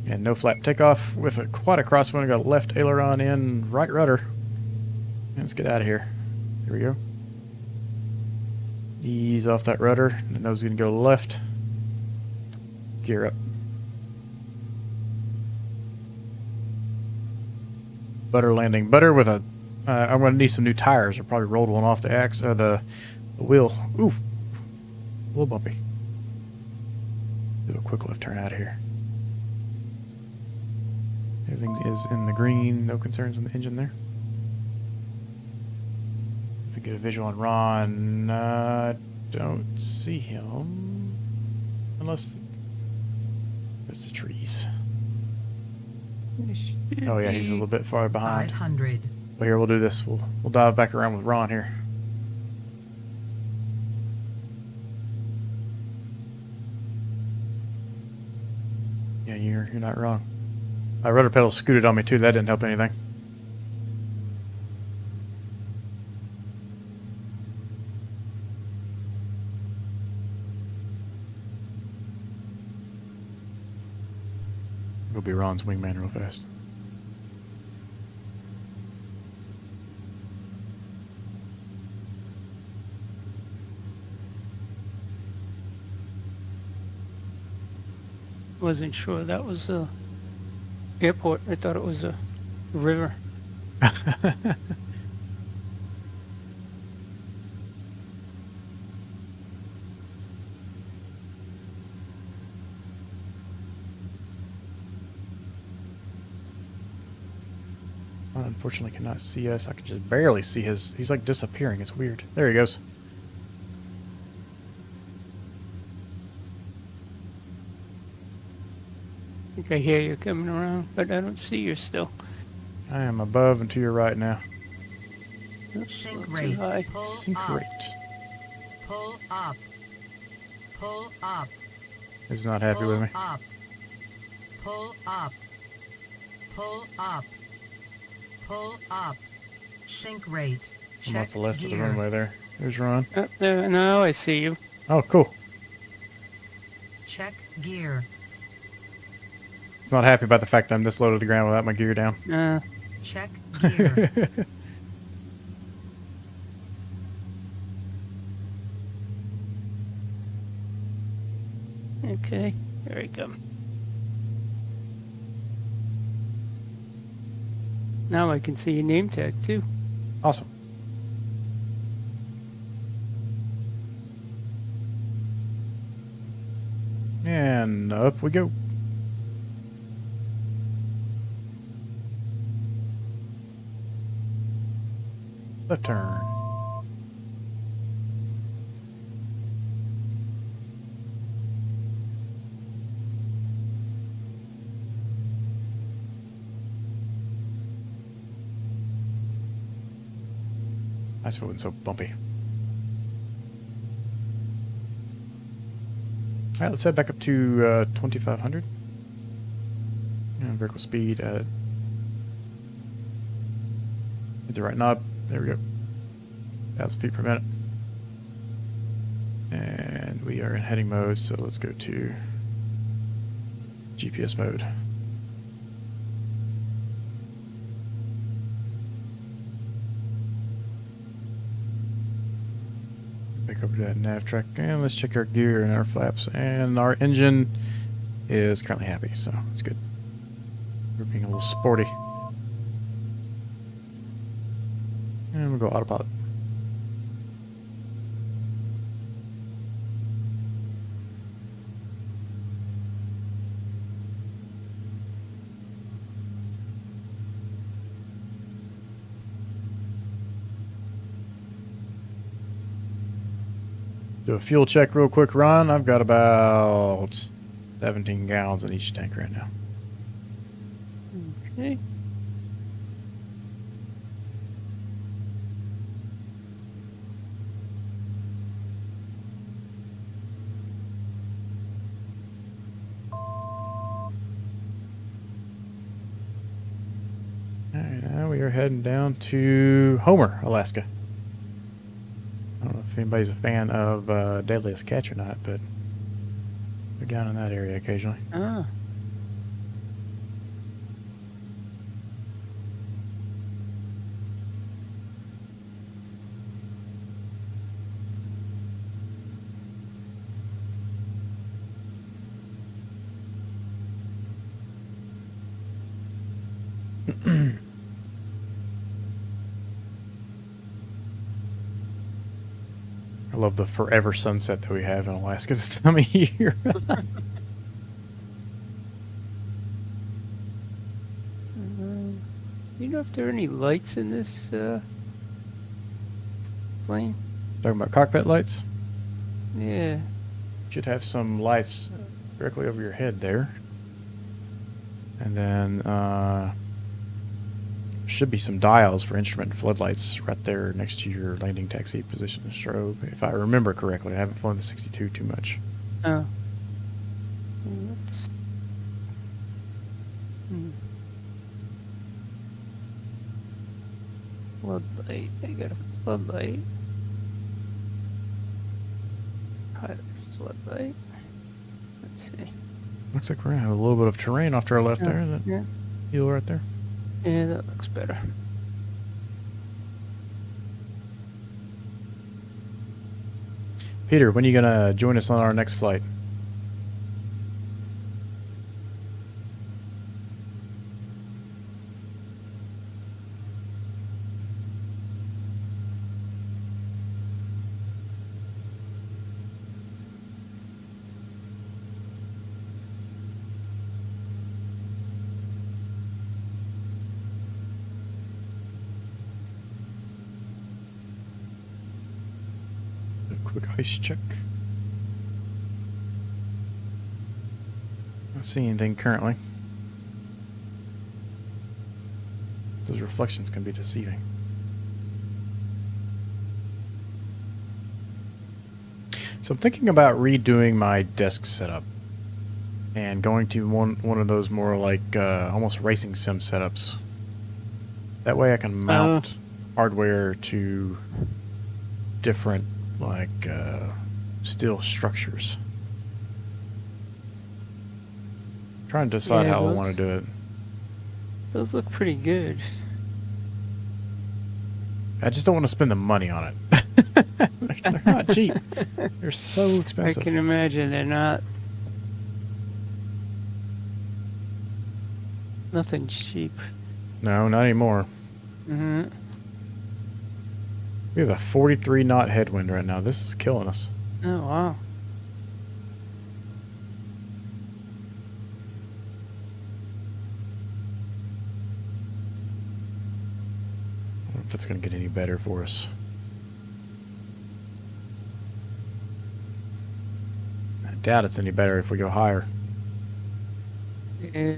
And no flap takeoff with quite a crosswind. I got left aileron in, right rudder. And let's get out of here. Here we go. Ease off that rudder. The nose is going to go left. Gear up. Butter landing. Butter with a... I'm going to need some new tires. I probably rolled one off the wheel. Ooh. A little bumpy. Do a quick left turn out of here. Everything is in the green. No concerns on the engine there. If we get a visual on Ron, don't see him. Unless it's the trees. Oh yeah, he's a little bit far behind. 500. But here, we'll do this. We'll dive back around with Ron here. Yeah, you're not wrong. My rudder pedal scooted on me too. That didn't help anything. Go be Ron's wingman real fast. Wasn't sure that was a airport. I thought it was a river. Unfortunately cannot see us. I can just barely see his... He's like disappearing. It's weird. There he goes. I think I hear you coming around, but I don't see you still. I am above and to your right now. That's Sink not too rate. high. Pull Sink up. rate. Pull up. Pull up. He's not happy with me. Up. Pull up. Pull up. Pull up. Sink rate. I'm Check off the left of the gear. runway there. There's Ron. Up there, now I see you. Oh, cool. Check gear. He's not happy about the fact that I'm this low to the ground without my gear down. Check gear. Okay, there we go. Now I can see your name tag too. Awesome. And up we go. Left turn. Nice if it wasn't so bumpy. Alright, let's head back up to 2,500. And vertical speed at... Hit the right knob. There we go. 1,000 feet per minute. And we are in heading mode, so let's go to GPS mode. Back over to that nav track, and let's check our gear and our flaps. And our engine is currently happy, so that's good. We're being a little sporty. And we'll go autopilot. Do a fuel check real quick, Ron. I've got about 17 gallons in each tank right now. Okay. Alright, now we are heading down to Homer, Alaska. I don't know if anybody's a fan of Deadliest Catch or not, but they're down in that area occasionally. Ah. I love the forever sunset that we have in Alaska this time of year. You know if there are any lights in this plane? Talking about cockpit lights? Yeah. Should have some lights directly over your head there. And then should be some dials for instrument floodlights right there next to your landing taxi position and strobe, if I remember correctly. I haven't flown the 62 too much. Oh. Floodlight. I got a floodlight. Pilot floodlight. Let's see. Looks like we're gonna have a little bit of terrain off to our left there. That Yeah. hill right there. Yeah, that looks better. Peter, when are you gonna join us on our next flight? Quick ice check. Not seeing anything currently. Those reflections can be deceiving. So I'm thinking about redoing my desk setup and going to one of those more like almost racing sim setups. That way I can mount hardware to different like steel structures. Trying to decide how I want to do it. Those look pretty good. I just don't want to spend the money on it. They're not cheap. They're so expensive. I can imagine they're not. Nothing's cheap. No, not anymore. Mm-hmm. We have a 43 knot headwind right now. This is killing us. Oh, wow. I wonder if that's going to get any better for us. I doubt it's any better if we go higher. Yeah.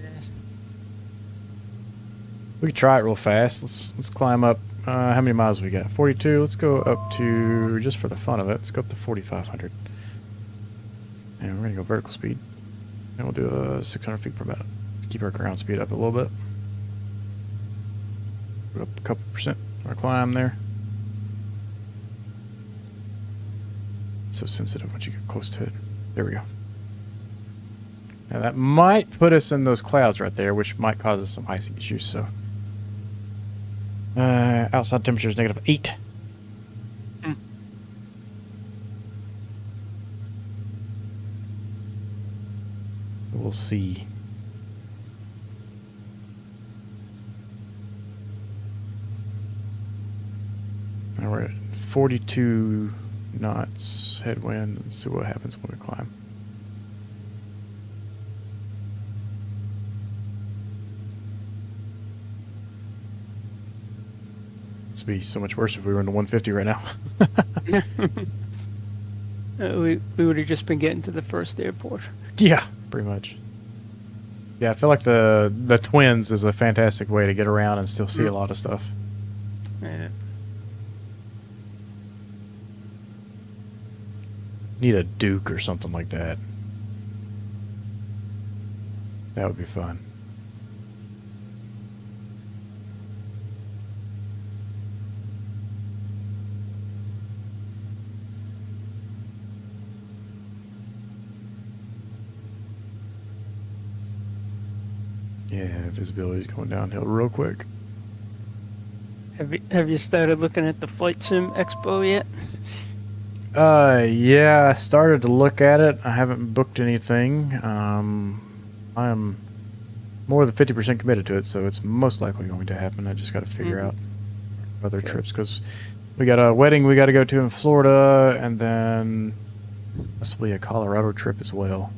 We could try it real fast. Let's climb up. How many miles we got? 42. Let's go up to, just for the fun of it, let's go up to 4,500. And we're going to go vertical speed. And we'll do 600 feet per minute. Keep our ground speed up a little bit. Go up a couple percent our climb there. It's so sensitive once you get close to it. There we go. Now that might put us in those clouds right there, which might cause us some icing issues, so. Outside temperature is -8. We'll see. Now we're at 42 knots headwind. Let's see what happens when we climb. This would be so much worse if we were in the 150 right now. We would have just been getting to the first airport. Yeah, pretty much. Yeah, I feel like the Twins is a fantastic way to get around and still see a lot of stuff. Yeah. Need a Duke or something like that. That would be fun. Yeah, visibility's going downhill real quick. Have you started looking at the Flight Sim Expo yet? Yeah, I started to look at it. I haven't booked anything. I am more than 50% committed to it, so it's most likely going to happen. I just got to figure out other trips, because we got a wedding we got to go to in Florida, and then possibly a Colorado trip as well.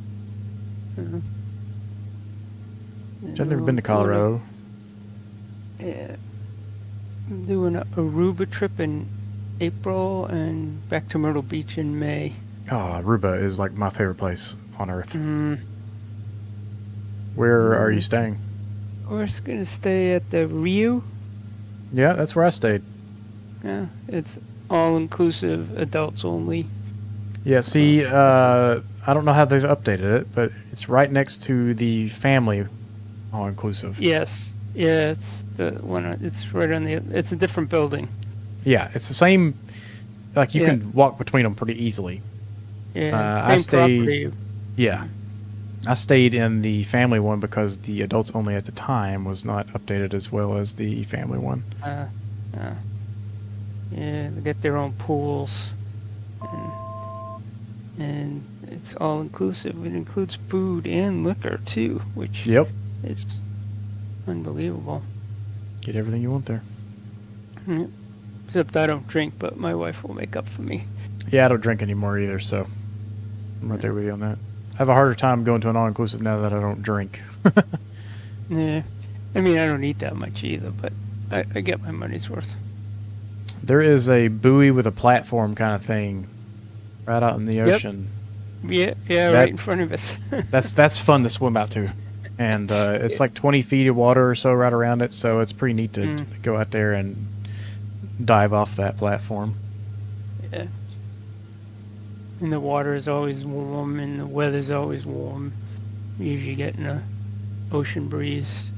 I've never been to Colorado. Yeah. I'm doing a Aruba trip in April and back to Myrtle Beach in May. Oh, Aruba is like my favorite place on Earth. Where are you staying? We're just going to stay at the Rio. Yeah, that's where I stayed. Yeah, it's all-inclusive, adults only. Yeah, see, I don't know how they've updated it, but it's right next to the family all-inclusive. Yes. Yeah, it's the one. It's right on the. It's a different building. Yeah, it's the same. Like you can walk between them pretty easily. Yeah, I same stayed. property. Yeah, I stayed in the family one because the adults only at the time was not updated as well as the family one. Yeah, they get their own pools, and it's all inclusive. It includes food and liquor too, which is unbelievable. Get everything you want there. Yeah. Except I don't drink, but my wife will make up for me. Yeah, I don't drink anymore either, so I'm right there with you on that. I have a harder time going to an all-inclusive now that I don't drink. Yeah, I mean, I don't eat that much either, but I get my money's worth. There is a buoy with a platform kind of thing right out in the ocean. Yeah, That- right in front of us. That's fun to swim out to, and it's like 20 feet of water or so right around it, so it's pretty neat to go out there and dive off that platform. Yeah. And the water is always warm, and the weather's always warm. Usually getting a ocean breeze.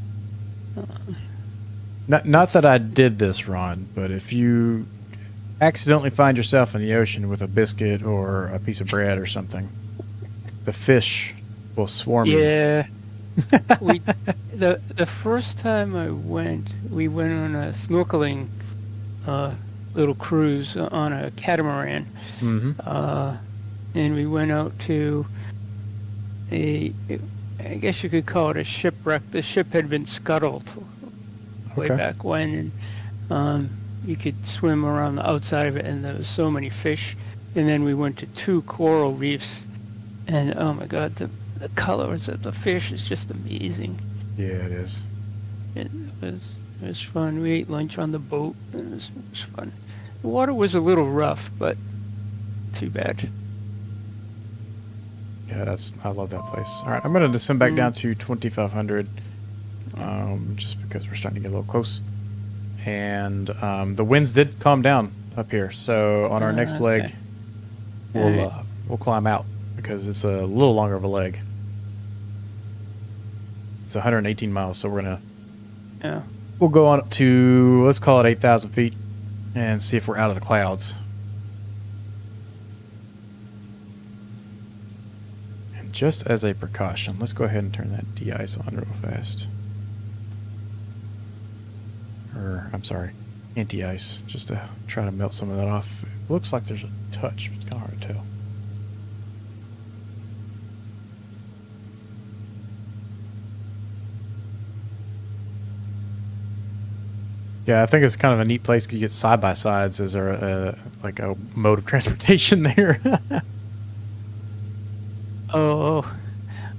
Not that I did this, Ron, but if you accidentally find yourself in the ocean with a biscuit or a piece of bread or something, the fish will swarm you. Yeah. The first time we went on a snorkeling little cruise on a catamaran. Mm-hmm. And we went out to I guess you could call it a shipwreck. The ship had been scuttled way Okay. back when, and you could swim around the outside of it, and there was so many fish. And then we went to 2 coral reefs, and oh my God, the colors of the fish is just amazing. Yeah, it is. It was fun. We ate lunch on the boat. It was fun. The water was a little rough, but too bad. Yeah, I love that place. All right, I'm gonna descend back down to 2,500, just because we're starting to get a little close, and the winds did calm down up here. So on our next leg, Okay. we'll climb out because it's a little longer of a leg. It's 118 miles, so we'll go on up to, let's call it 8,000 feet, and see if we're out of the clouds. And just as a precaution, let's go ahead and turn that de-ice on real fast. Or, I'm sorry, anti-ice, just to try to melt some of that off. It looks like there's a touch, but it's kind of hard to tell. Yeah, I think it's kind of a neat place because you get side-by-sides as like a mode of transportation there. Oh,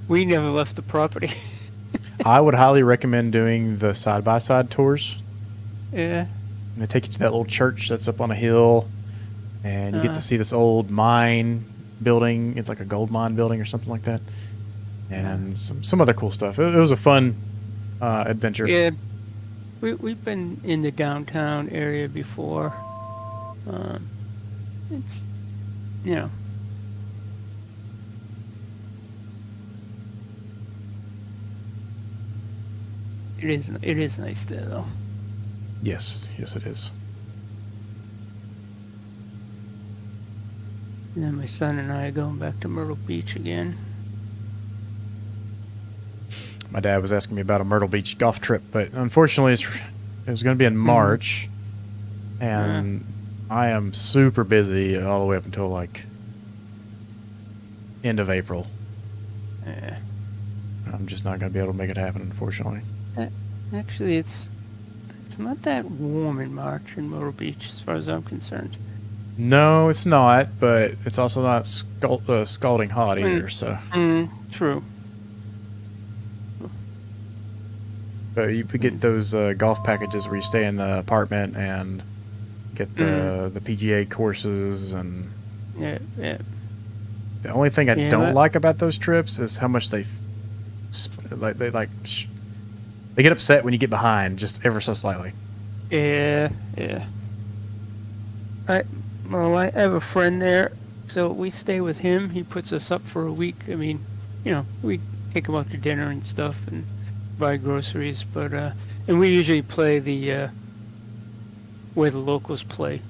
we never left the property. I would highly recommend doing the side-by-side tours. Yeah. And they take you to that little church that's up on a hill, and you get to see this old mine building. It's like a gold mine building or something like that, and some other cool stuff. It was a fun adventure. Yeah. We've been in the downtown area before. It's, you know. It is nice there though. Yes, it is. And then my son and I are going back to Myrtle Beach again. My dad was asking me about a Myrtle Beach golf trip, but unfortunately it was going to be in March, and I am super busy all the way up until like end of April. Yeah. I'm just not going to be able to make it happen, unfortunately. Actually, it's not that warm in March in Myrtle Beach, as far as I'm concerned. No, it's not, but it's also not scalding hot either. So, True. but you could get those golf packages where you stay in the apartment and get the PGA courses, and Yeah. the only thing I Yeah, don't like about those trips is how much they get upset when you get behind just ever so slightly. Yeah. I have a friend there, so we stay with him. He puts us up for a week. I mean, we take him out to dinner and stuff and buy groceries, but and we usually play the where the locals play.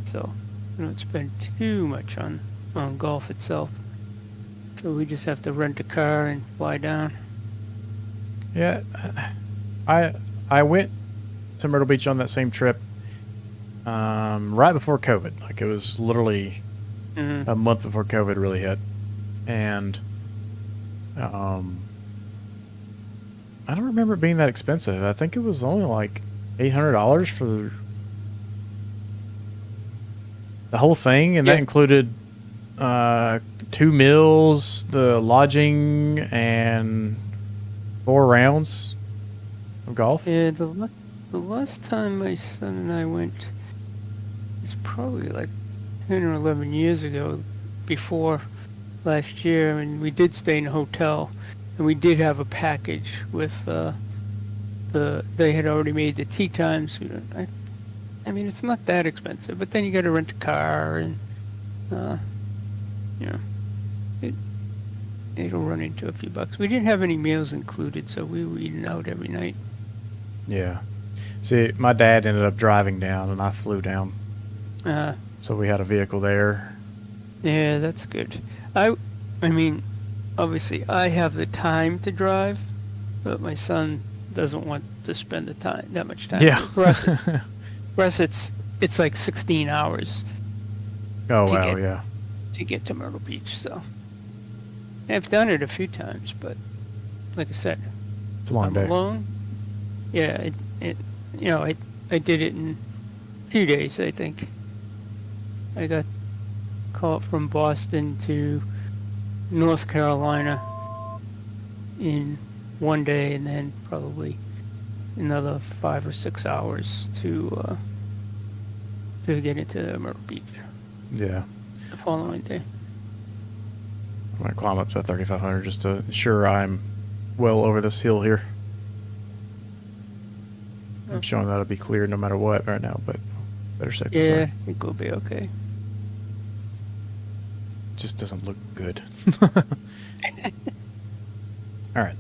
So we don't spend too much on golf itself. So we just have to rent a car and fly down. Yeah, I went to Myrtle Beach on that same trip right before COVID. Like, it was literally a month before COVID really hit, and I don't remember it being that expensive. I think it was only like $800 for the whole thing, and that included 2 meals, the lodging, and 4 rounds of golf. Yeah, the last time my son and I went is probably like 10 or 11 years ago, before last year, and we did stay in a hotel, and we did have a package with they had already made the tea times. I mean, it's not that expensive, but then you got to rent a car, and you know, it'll run into a few bucks. We didn't have any meals included, so we were eating out every night. Yeah. See, my dad ended up driving down, and I flew down. So we had a vehicle there. Yeah, that's good. I mean, obviously, I have the time to drive, but my son doesn't want to spend that much time. Yeah. For us, it's like 16 hours Oh, to wow, get- yeah. to get to Myrtle Beach. So I've done it a few times, but like I said, It's a long I'm day. alone. Yeah, I did it in a few days, I think. I got caught from Boston to North Carolina in one day, and then probably another 5 or 6 hours to get into Myrtle Beach Yeah. the following day. I'm going to climb up to 3,500 just to ensure I'm well over this hill here. I'm showing that it'll be clear no matter what right now, but better safe than Yeah, sorry. it will be okay. Just doesn't look good. All right,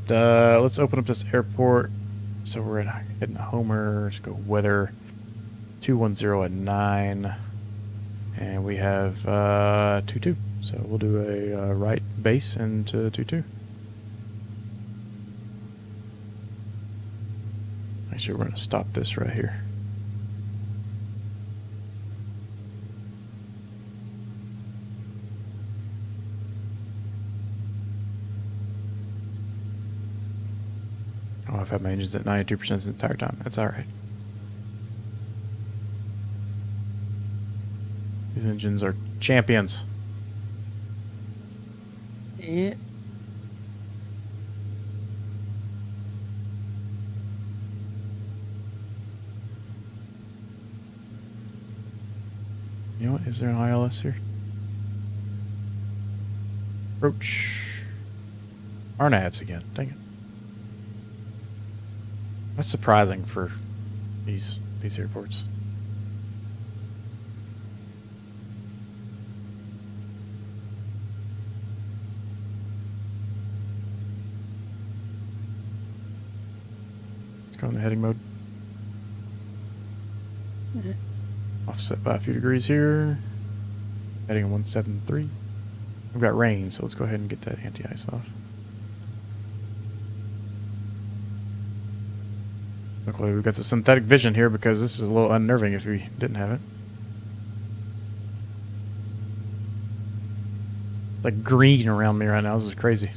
let's open up this airport. So we're heading to Homer. Let's go weather 210 at 9, and we have 22. So we'll do a right base into 22. Actually, we're going to stop this right here. Oh, I've had my engines at 92% the entire time. That's all right. These engines are champions. Yeah. You know what? Is there an ILS here? Approach. RNAVs again. Dang it. That's surprising for these airports. Let's go into heading mode. Mhm. Offset by a few degrees here. Heading on 173. We've got rain, so let's go ahead and get that anti-ice off. Luckily, we've got the synthetic vision here because this is a little unnerving if we didn't have it. It's like green around me right now. This is crazy.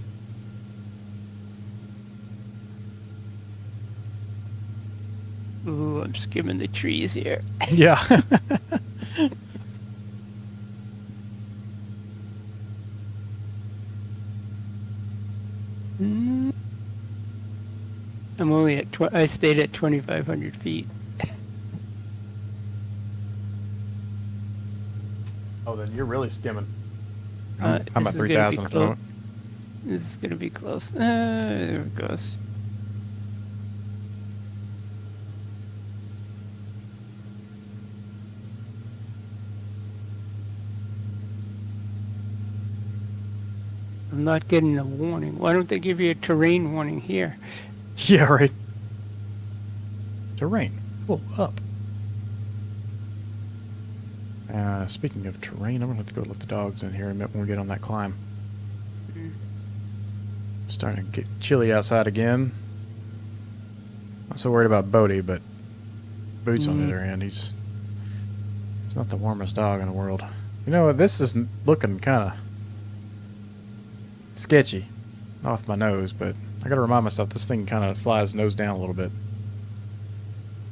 Ooh, I'm skimming the trees here. Yeah. Mm. I'm only at I stayed at 2,500 feet. Oh, then you're really skimming. This I'm at is gonna be 3,000 at the close. moment. This is gonna be close. There it goes. I'm not getting a warning. Why don't they give you a terrain warning here? Yeah, right. Terrain. Pull up. Speaking of terrain, I'm going to have to go let the dogs in here in a minute when we get on that climb. Mm. Starting to get chilly outside again. Not so worried about Bodie, but Boots on the other hand, he's not the warmest dog in the world. You know what? This is looking kind of sketchy off my nose, but I got to remind myself this thing kind of flies nose down a little bit.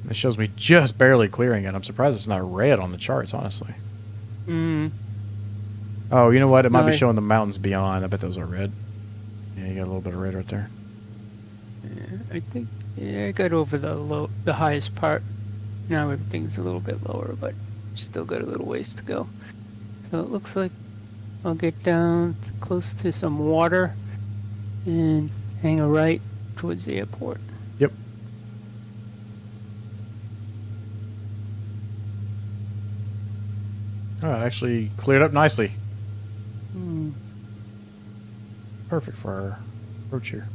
It shows me just barely clearing it. I'm surprised it's not red on the charts, honestly. Mm. Oh, you know what? It might No, be I- showing the mountains beyond. I bet those are red. Yeah, you got a little bit of red right there. Yeah, I think I got over the highest part. Now everything's a little bit lower, but still got a little ways to go. So it looks like I'll get down close to some water and hang a right towards the airport. Yep. Oh, it actually cleared up nicely. Hmm. Perfect for our approach here.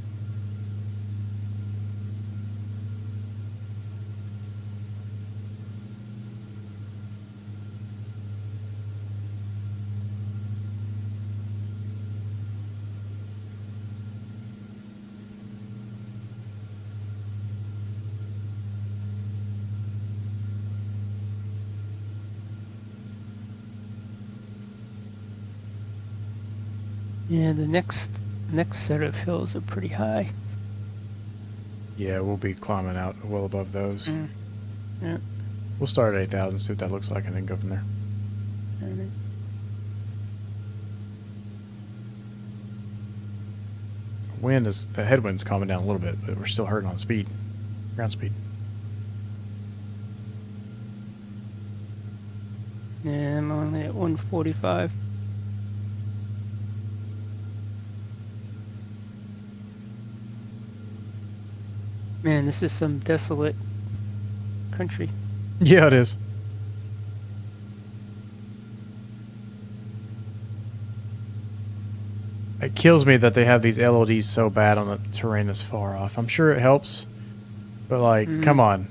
Yeah, the next set of hills are pretty high. Yeah, we'll be climbing out well above those. Yeah. We'll start at 8,000, see what that looks like, and then go from there. Alright. The headwind's calming down a little bit, but we're still hurting on speed, ground speed. Yeah, I'm only at 145. Man, this is some desolate country. Yeah, it is. It kills me that they have these LODs so bad on the terrain that's far off. I'm sure it helps, but like, come on.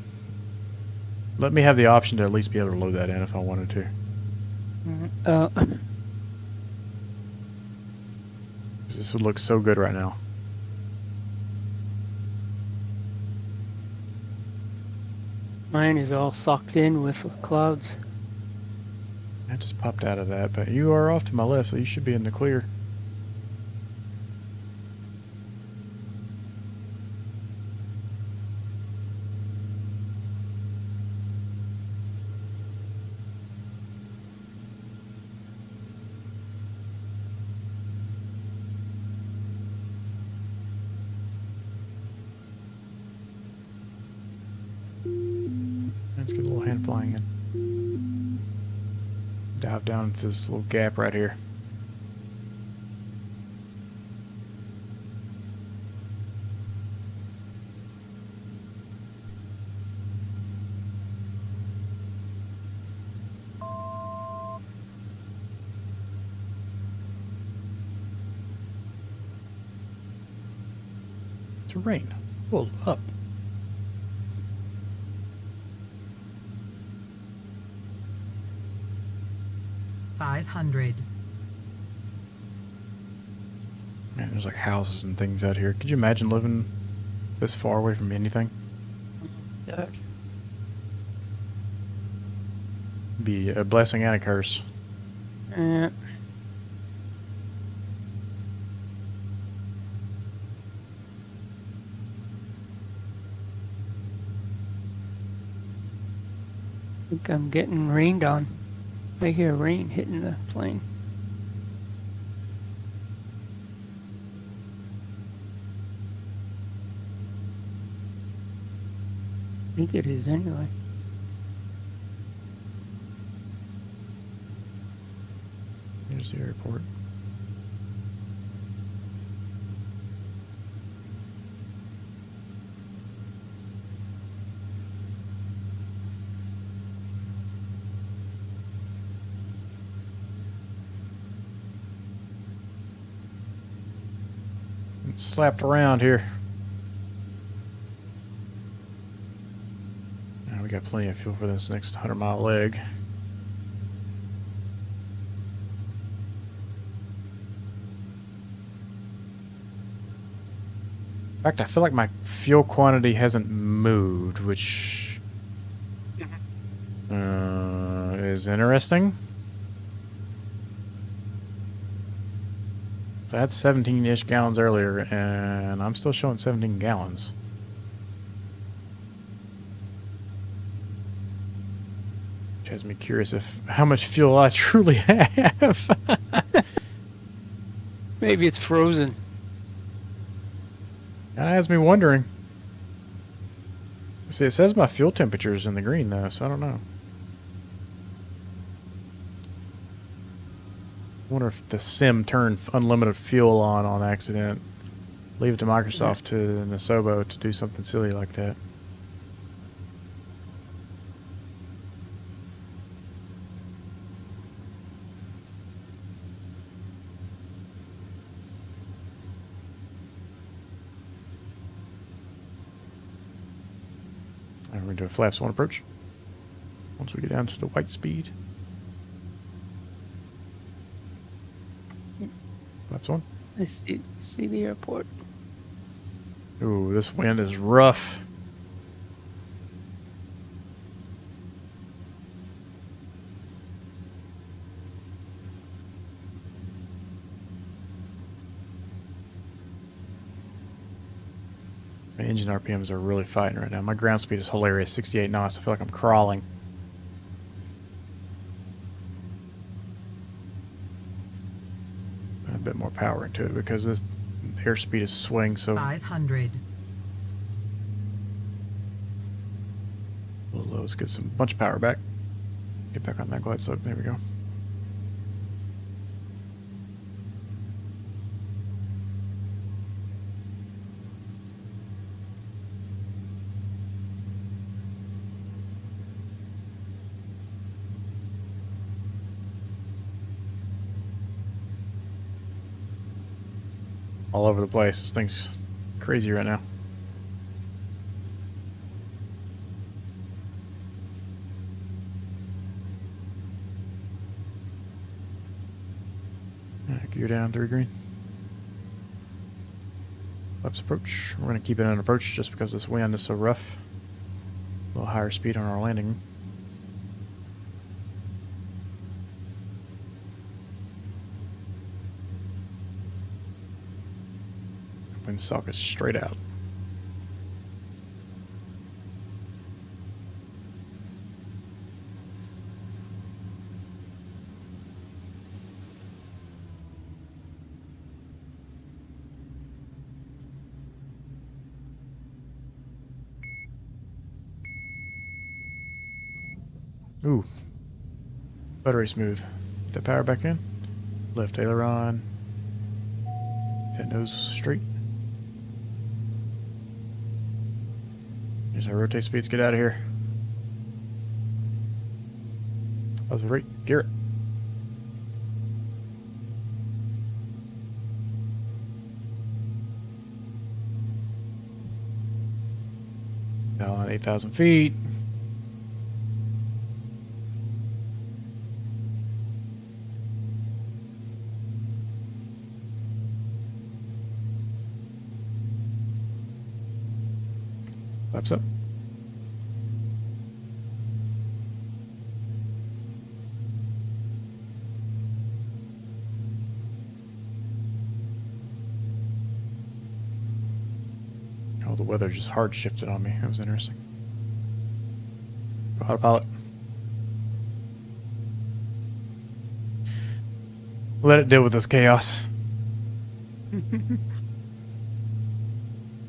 Let me have the option to at least be able to load that in if I wanted to. 'Cause this would look so good right now. Mine is all socked in with clouds. I just popped out of that, but you are off to my left, so you should be in the clear. Let's get a little hand flying in. Dive down into this little gap right here. Terrain. Pull up. $500. Man, there's like houses and things out here. Could you imagine living this far away from anything? Yeah. Be a blessing and a curse. Yeah. I think I'm getting rained on. I hear rain hitting the plane. I think it is anyway. Here's the airport. It's slapped around here. Now we got plenty of fuel for this next 100-mile leg. In fact, I feel like my fuel quantity hasn't moved, which is interesting. So I had 17-ish gallons earlier, and I'm still showing 17 gallons. Which has me curious how much fuel I truly have. Maybe it's frozen. That has me wondering. See, it says my fuel temperature is in the green, though, so I don't know. I wonder if the sim turned unlimited fuel on accident. Leave it to Microsoft to Nasobo to do something silly like that. And we're going to do a flaps 1 approach. Once we get down to the white speed. Flaps 1. I see the airport. Ooh, this wind is rough. My engine RPMs are really fighting right now. My ground speed is hilarious, 68 knots. I feel like I'm crawling. A bit more power into it because this airspeed is swaying so 500. a little low. Let's get some bunch of power back. Get back on that glide slope. There we go. All over the place. This thing's crazy right now. Gear down, 3 green. Flaps approach. We're going to keep it on approach just because this wind is so rough. A little higher speed on our landing. Windsock is straight out. Ooh. Buttery smooth. Get that power back in. Left aileron. That nose straight. Here's our rotate speeds. Get out of here. Positive rate. Gear it. Now on 8,000 feet. Flaps up. Oh, the weather just hard shifted on me. That was interesting. Autopilot. Let it deal with this chaos. I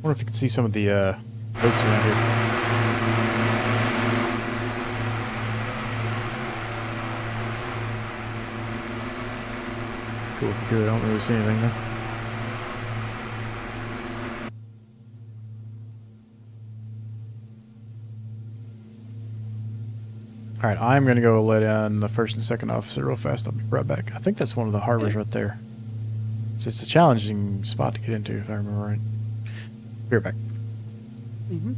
wonder if you can see some of the boats around here. Cool if you could. I don't really see anything though. Alright, I'm going to go let in the first and second officer real fast. I'll be right back. I think that's one of the harbors right there. So it's a challenging spot to get into, if I remember right. Be right back. Mm-hmm.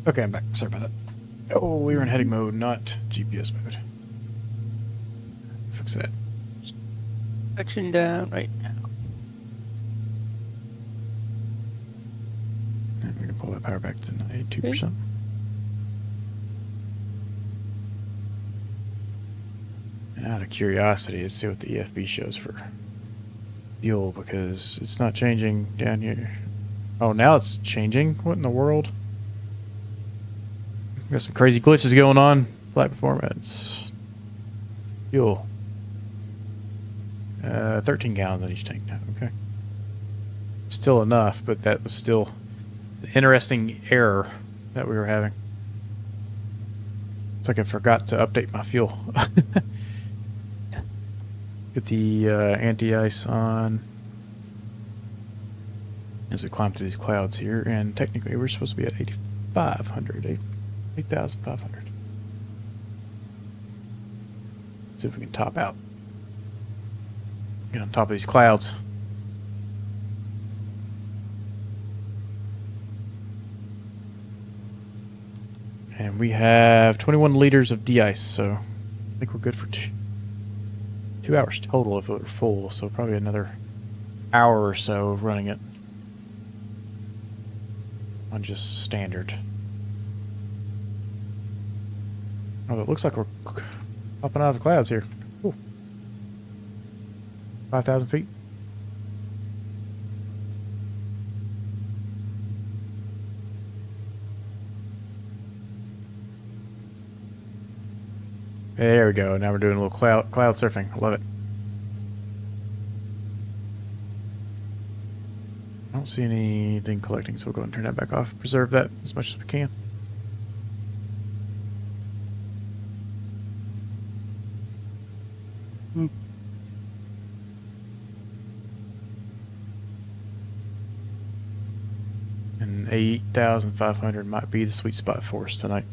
Okay, I'm back. Sorry about that. Oh, we were in heading mode, not GPS mode. Fix that. Section down right now. And we can pull that power back to 92%. And out of curiosity, let's see what the EFB shows for fuel, because it's not changing down here. Oh, now it's changing. What in the world? Got some crazy glitches going on. Flight performance. Fuel. 13 gallons on each tank now. Okay. Still enough, but that was still an interesting error that we were having. It's like I forgot to update my fuel. Get the anti-ice on as we climb through these clouds here, and technically we're supposed to be at 8,500. 8,500. See if we can top out. Get on top of these clouds. And we have 21 liters of de-ice, so I think we're good for 2 hours total if it were full, so probably another hour or so running it on just standard. Oh, it looks like we're popping out of the clouds here. Ooh. 5,000 feet. There we go. Now we're doing a little cloud surfing. I love it. I don't see anything collecting, so we'll go ahead and turn that back off. Preserve that as much as we can. And 8,500 might be the sweet spot for us tonight.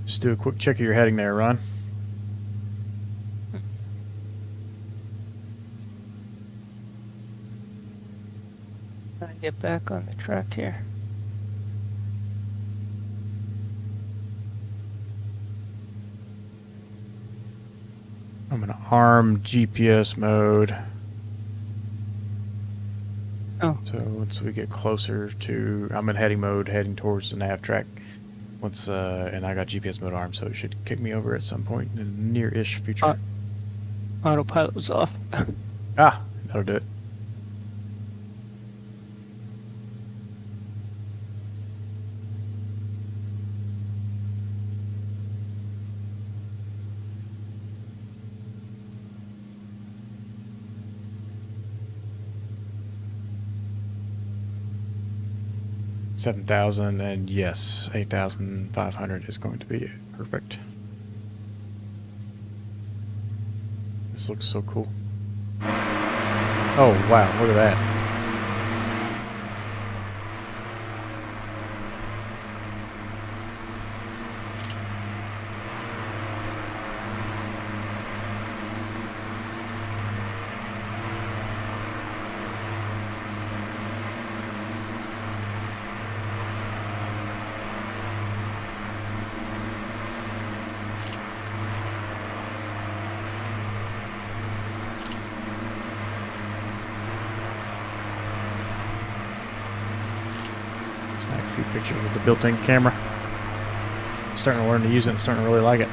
Just do a quick check of your heading there, Ron. Trying to get back on the track here. I'm in ARM GPS mode. Oh. So once we get closer to, I'm in heading mode, heading towards the nav track. Once and I got GPS mode ARM, so it should kick me over at some point in the near-ish future. Autopilot was off. Ah, that'll do it. $7,000, and yes, 8,500 is going to be perfect. This looks so cool. Oh wow, look at that. Snag a few pictures with the built-in camera. I'm starting to learn to use it and starting to really like it.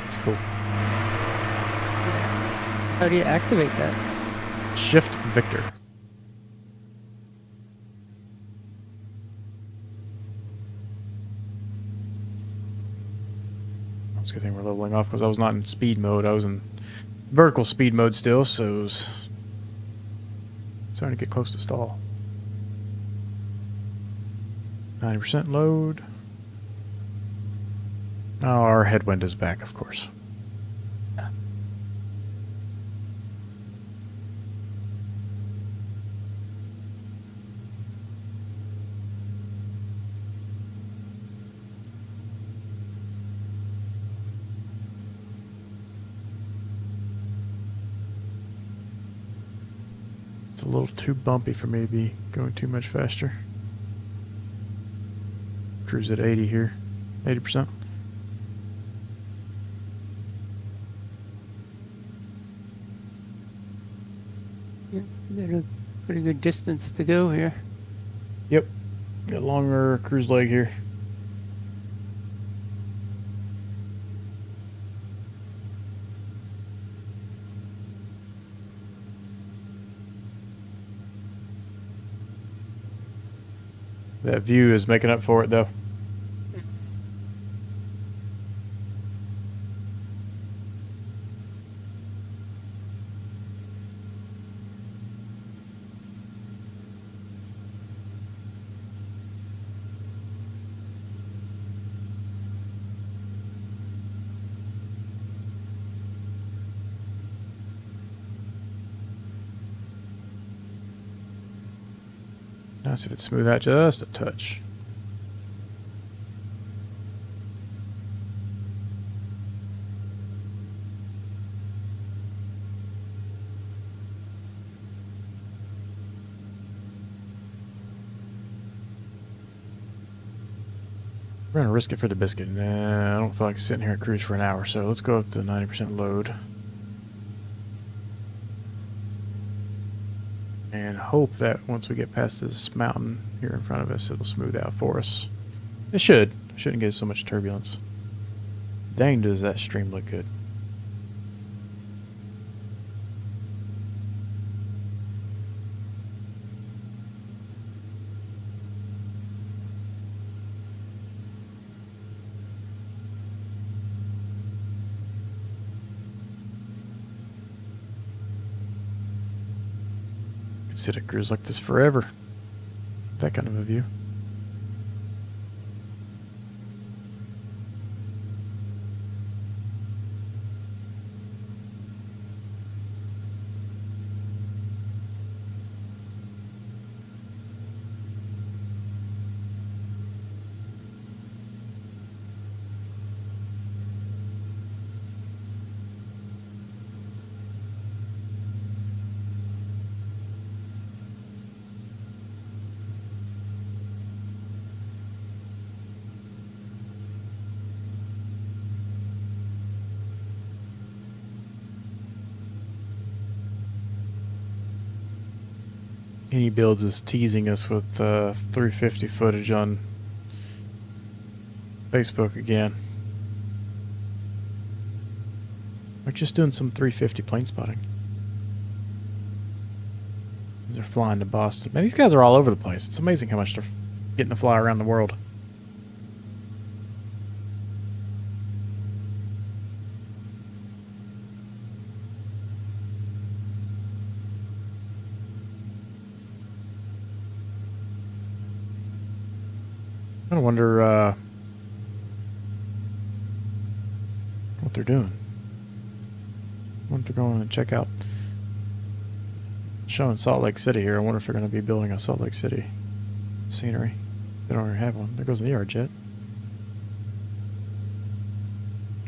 It's cool. How do you activate that? Shift Victor. It's a good thing we're leveling off because I was not in speed mode. I was in vertical speed mode still, so it was starting to get close to stall. 90% load. Oh, our headwind is back, of course. It's a little too bumpy for me to be going too much faster. Cruise at 80 here, 80%. Yeah, got a pretty good distance to go here. Yep, got a longer cruise leg here. That view is making up for it, though. Now see if it's smooth out just a touch. We're gonna risk it for the biscuit. Nah, I don't feel like sitting here at cruise for an hour, so let's go up to 90% load. And hope that once we get past this mountain here in front of us, it'll smooth out for us. It should. Shouldn't get so much turbulence. Dang, does that stream look good. Could sit at cruise like this forever. That kind of a view. Any Builds is teasing us with 350 footage on Facebook again. We're just doing some 350 plane spotting. They're flying to Boston. Man, these guys are all over the place. It's amazing how much they're getting to fly around the world. I wonder what they're doing. I wonder if they're going to check out. Showing Salt Lake City here. I wonder if they're going to be building a Salt Lake City scenery. They don't already have one. There goes an ER jet.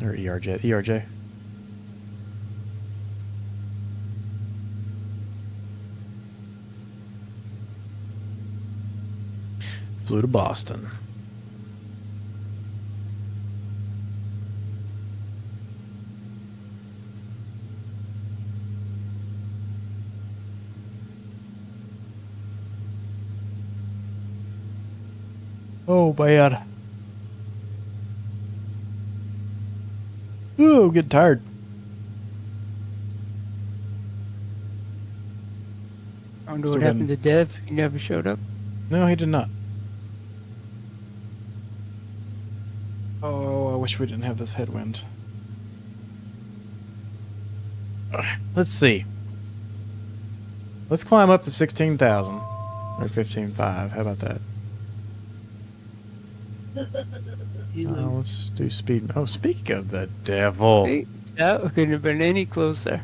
Or ER jet. ERJ. Flew to Boston. Oh, bad. Ooh, getting tired. I wonder what happened to Dev. He never showed up. No, he did not. Oh, wish we didn't have this headwind. Let's see. Let's climb up to 16,000. Or 15.5. How about that? Let's do speed. Oh, speak of the devil. Hey, that couldn't have been any closer.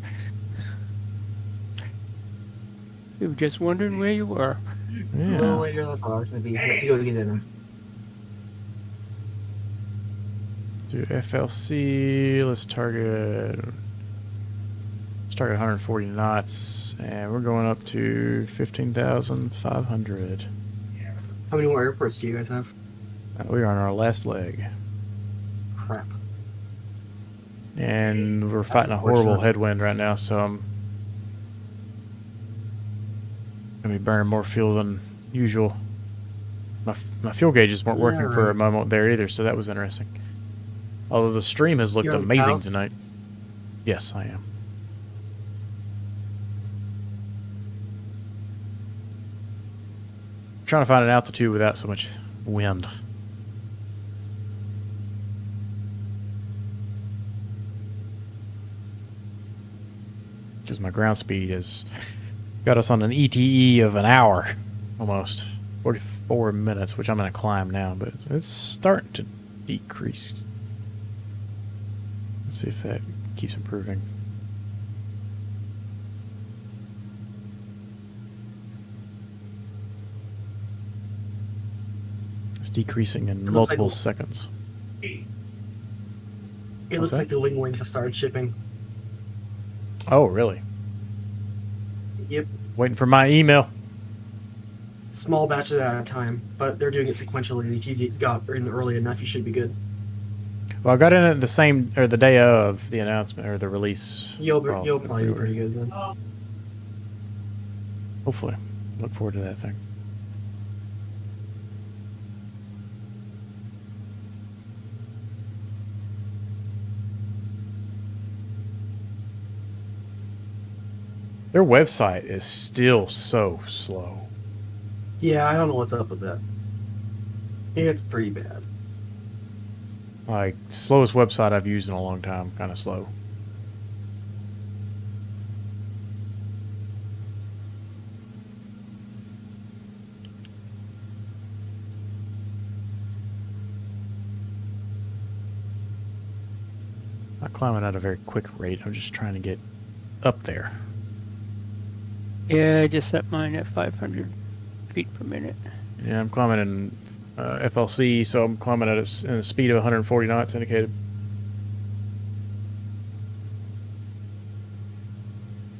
We were just wondering where you were. A little Yeah. later than I thought I was going to be. I have to go to get dinner. Do FLC. Let's target 140 knots, and we're going up to 15,500. How many more airports do you guys have? We are on our last leg, Crap. and we're fighting a horrible unfortunate. headwind right now, so I'm gonna be burning more fuel than usual. My fuel gauges weren't working for a right. moment there either, so that was interesting. Although the stream has looked You're on amazing COWS? tonight. Yes, I am. I'm trying to find an altitude without so much wind. Because my ground speed has got us on an ETE of an hour, almost 44 minutes, which I'm going to climb now, but it's starting to decrease. Let's see if that keeps improving. It's decreasing in It looks like multiple a- seconds. It What's looks that? like the wing wings have started shipping. Oh, really? Yep. Waiting for my email. Small batches at a time, but they're doing it sequentially. And if you got in early enough, you should be good. Well, I got in at the same, or the day of the announcement, or the release. You'll Well, probably be pretty good then. hopefully. Look forward to that thing. Their website is still so slow. Yeah, I don't know what's up with that. It's pretty bad. Like, slowest website I've used in a long time. Kind of slow. Not climbing at a very quick rate. I'm just trying to get up there. Yeah, I just set mine at 500 feet per minute. Yeah, I'm climbing in FLC, so I'm climbing at a speed of 140 knots indicated.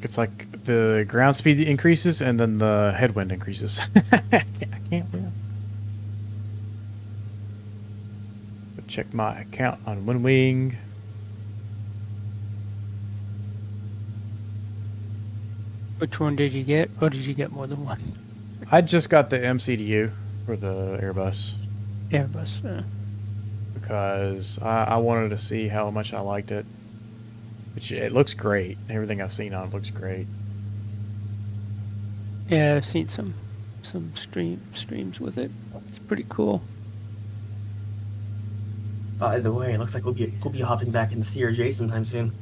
It's like the ground speed increases and then the headwind increases. I can't win. Check my account on WinWing. Which one did you get? Or did you get more than one? I just got the MCDU for the Airbus Airbus. because I wanted to see how much I liked it. Which it looks great. Everything I've seen on it looks great. Yeah, I've seen some streams with it. It's pretty cool. By the way, it looks like we'll be hopping back in the CRJ sometime soon.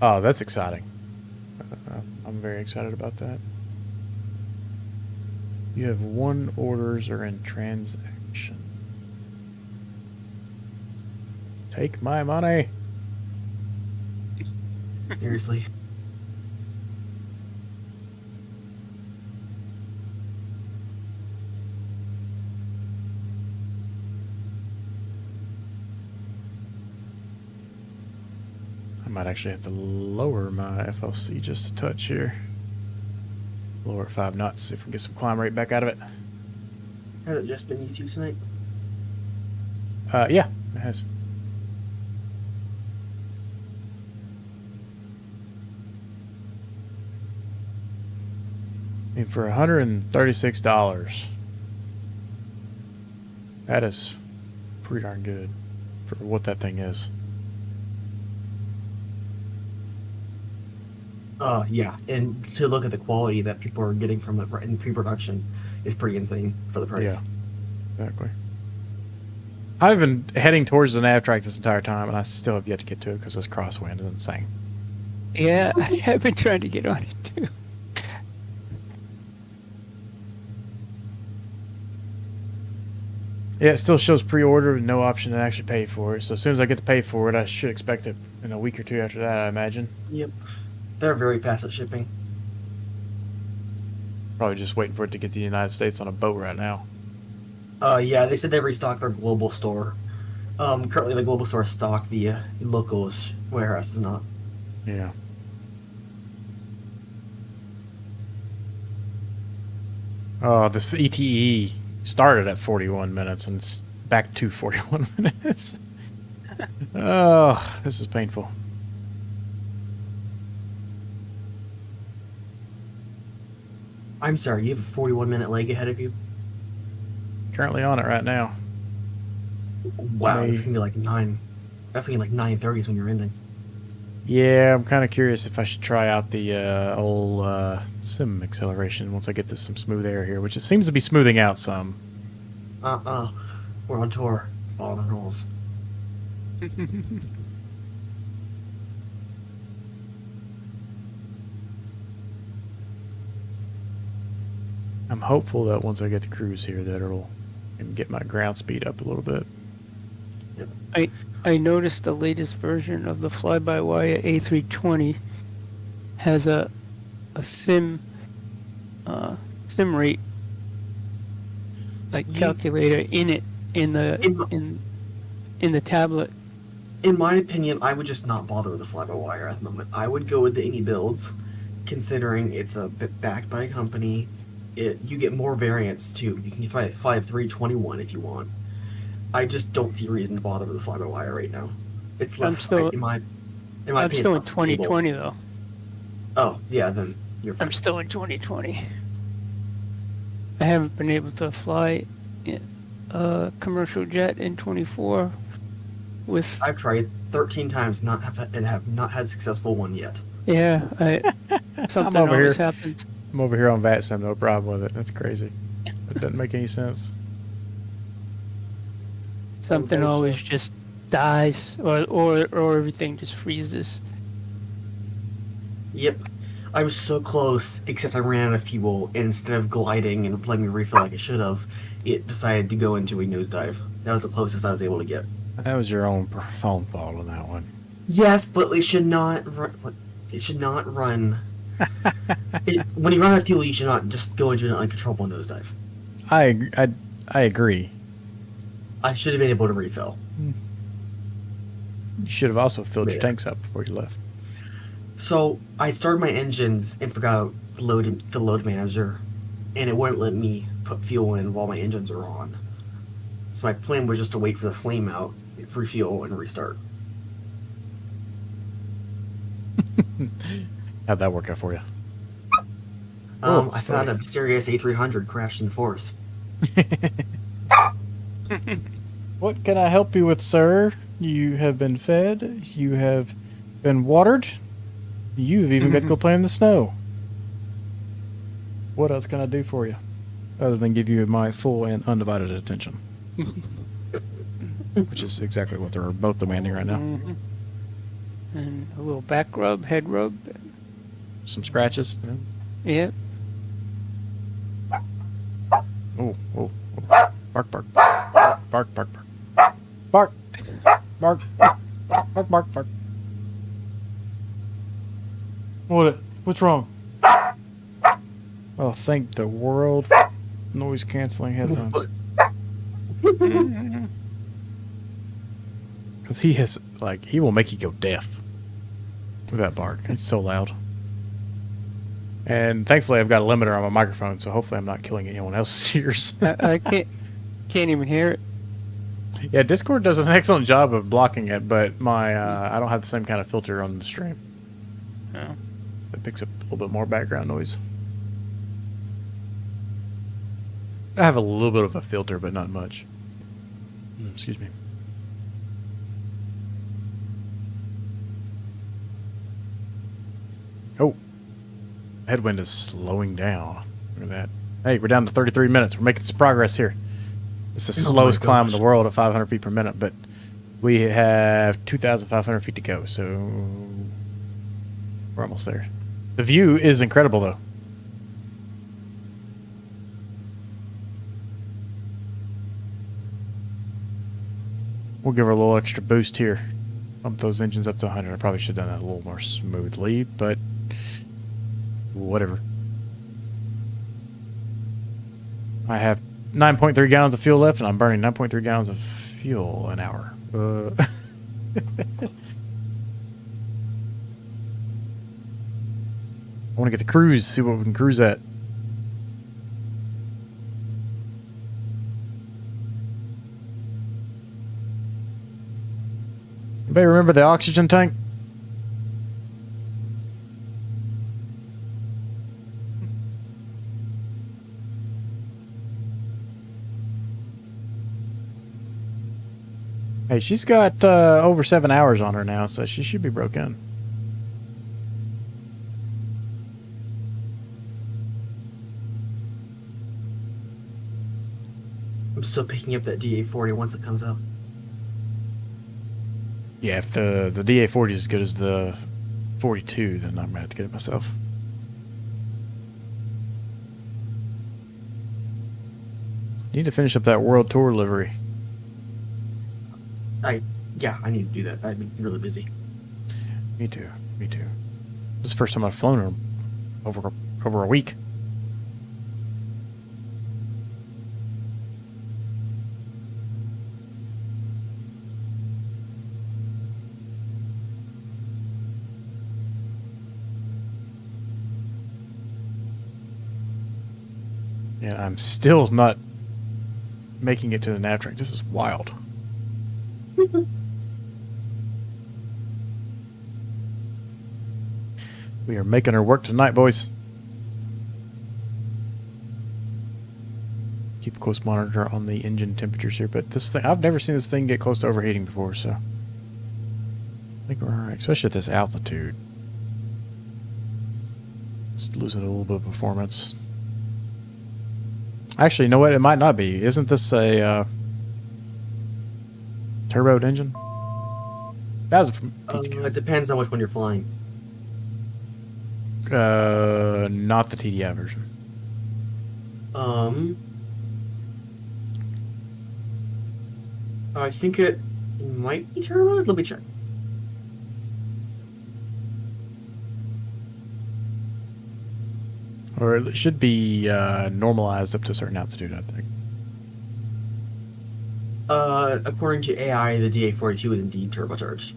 Oh, that's exciting. I'm very excited about that. You have 1 orders are in transaction. Take my money. Seriously. I might actually have to lower my FLC just a touch here. Lower 5 knots, see if we can get some climb rate back out of it. Has it just been YouTube tonight? Yeah, it has. I mean, for $136, that is pretty darn good for what that thing is. Yeah, and to look at the quality that people are getting from it in pre-production is pretty insane for the price. Yeah, exactly. I've been heading towards the nav track this entire time, and I still have yet to get to it because this crosswind is insane. Yeah, I have been trying to get on it too. Yeah, it still shows pre-order with no option to actually pay for it. So as soon as I get to pay for it, I should expect it in a week or two after that, I imagine. Yep. They're very fast at shipping. Probably just waiting for it to get to the United States on a boat right now. Yeah, they said they restocked their global store. Currently the global store is stocked via local warehouse is not. Yeah. Oh, this ETE started at 41 minutes and it's back to 41 minutes. Oh, this is painful. I'm sorry, you have a 41-minute leg ahead of you? Currently on it right now. Wow, Hey. it's gonna be like 9. That's gonna be like 9:30s when you're ending. Yeah, I'm kind of curious if I should try out the old sim acceleration once I get to some smooth air here, which it seems to be smoothing out some. We're on tour. Follow the rules. I'm hopeful that once I get to cruise here that it'll get my ground speed up a little bit. I noticed the latest version of the fly-by-wire A320 has a sim rate like You- calculator in it in the tablet. In my opinion, I would just not bother with the fly-by-wire at the moment. I would go with the any builds, considering it's a bit backed by a company. You get more variants too. You can fly 321 if you want. I just don't see a reason to bother with the fly-by-wire right now. It's less. still- in my I'm opinion, still in it's less stable. 2020 though. Oh yeah, then you're fine. I'm still in 2020. I haven't been able to fly a commercial jet in 24 with I've tried 13 times, and have not had a successful one yet. something over always here. happens. I'm over here on VATSIM, no problem with it. That's crazy. It doesn't make any sense. Something there's, always just dies or everything just freezes. Yep. I was so close, except I ran out of fuel, and instead of gliding and letting me refill like it should have, it decided to go into a nosedive. That was the closest I was able to get. That was your own phone fault on that one. Yes, but it should not run. It should not run. When you run out of fuel, you should not just go into an uncontrollable nosedive. I agree. I should have been able to refill. You should have also filled your Yeah. tanks up before you left. So I started my engines and forgot the load manager, and it wouldn't let me put fuel in while my engines are on. So my plan was just to wait for the flame out, refuel, and restart. How'd that work out for you? I found a mysterious A300 crashed in the forest. What can I help you with, sir? You have been fed. You have been watered. You've even got to go play in the snow. What else can I do for you? Other than give you my full and undivided attention. Which is exactly what they're both demanding right now. Mhm. And a little back rub, head rub. Some scratches. Yeah. Oh, oh, oh. Bark, bark. Bark, bark, bark. Bark. Bark. Bark, bark, bark. What's wrong? Oh, thank the world. Noise canceling headphones. Because he has, like, he will make you go deaf with that bark. It's so loud. And thankfully, I've got a limiter on my microphone, so hopefully I'm not killing anyone else's ears. I can't even hear it. Yeah, Discord does an excellent job of blocking it, but my I don't have the same kind of filter on the stream. Oh. It picks up a little bit more background noise. I have a little bit of a filter, but not much. Excuse me. Oh. Headwind is slowing down. Look at that. Hey, we're down to 33 minutes. We're making some progress here. It's the Oh my slowest climb in the gosh. world at 500 feet per minute, but we have 2,500 feet to go, so we're almost there. The view is incredible, though. We'll give her a little extra boost here. Bump those engines up to 100. I probably should have done that a little more smoothly, but whatever. I have 9.3 gallons of fuel left, and I'm burning 9.3 gallons of fuel an hour. I want to get the cruise, see what we can cruise at. Anybody remember the oxygen tank? Hey, she's got over 7 hours on her now, so she should be broken. I'm still picking up that DA40 once it comes out. Yeah, if the DA40 is as good as the 42, then I'm gonna have to get it myself. Need to finish up that world tour livery. Yeah, I need to do that. I'd be really busy. Me too. Me too. This is the first time I've flown her over a week. And I'm still not making it to the nav track. This is wild. We are making her work tonight, boys. Keep a close monitor on the engine temperatures here, but this thing, I've never seen this thing get close to overheating before, so I think we're alright, especially at this altitude. It's losing a little bit of performance. Actually, you know what? It might not be. Isn't this a turboed engine? That was from It depends on which one you're flying. not the TDI version. I think it might be turbo. Let me check. Or it should be normalized up to a certain altitude, I think. According to AI, the DA42 is indeed turbocharged.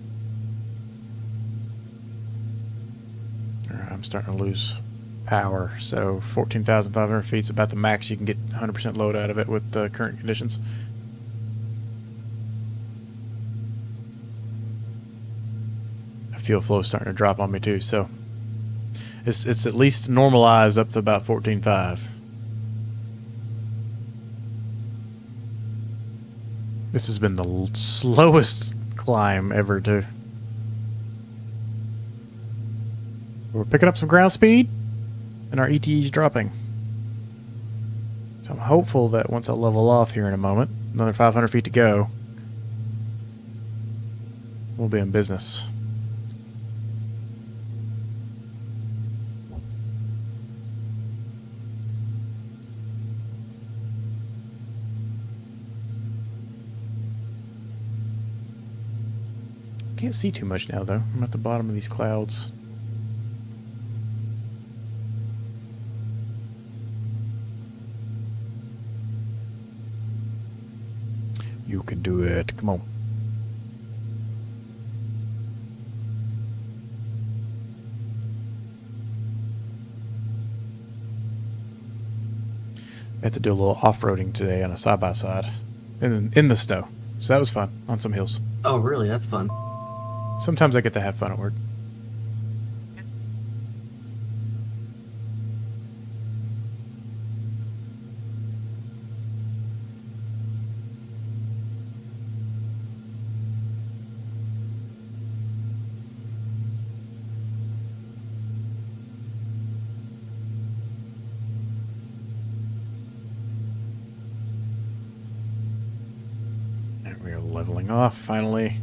Alright, I'm starting to lose power, so 14,500 feet is about the max you can get 100% load out of it with the current conditions. Fuel flow is starting to drop on me too, so it's at least normalized up to about 14.5. This has been the slowest climb ever too. We're picking up some ground speed and our ETE is dropping. So I'm hopeful that once I level off here in a moment, another 500 feet to go, we'll be in business. Can't see too much now though. I'm at the bottom of these clouds. You can do it. Come on. I had to do a little off-roading today on a side-by-side in the snow. So that was fun on some hills. Oh, really? That's fun. Sometimes I get to have fun at work. And we are leveling off finally.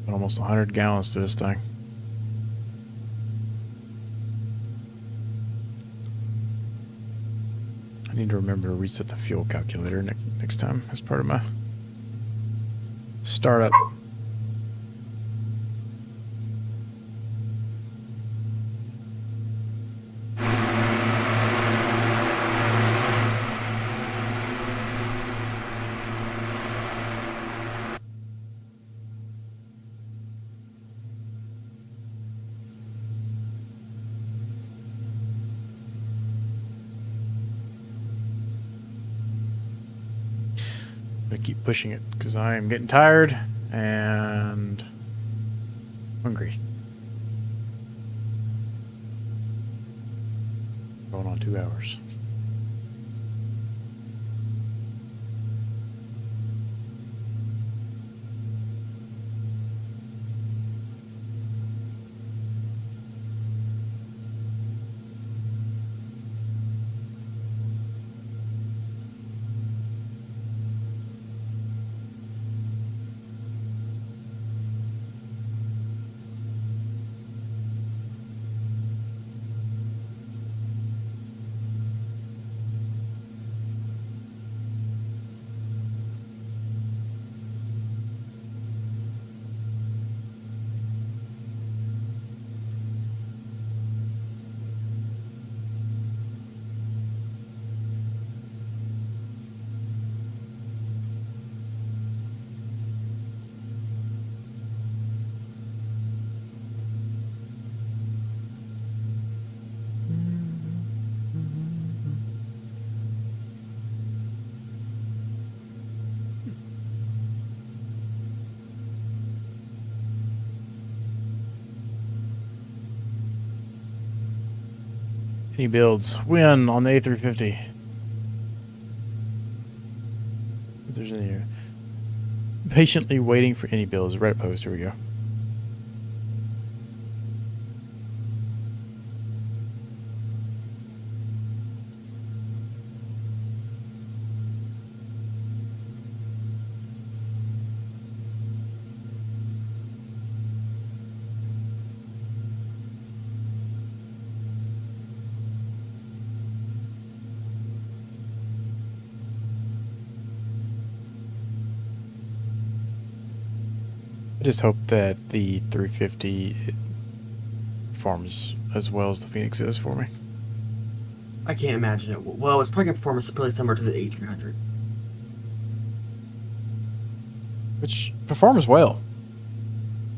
Almost 100 gallons to this thing. I need to remember to reset the fuel calculator next time as part of my startup. I'm gonna keep pushing it because I am getting tired and hungry. Going on 2 hours. Any builds win on the A350. If there's any here. Patiently waiting for any builds. Reddit post. Here we go. I just hope that the 350 performs as well as the Phoenix is for me. I can't imagine it. Well, it's probably going to perform pretty similar to the A300. Which performs well.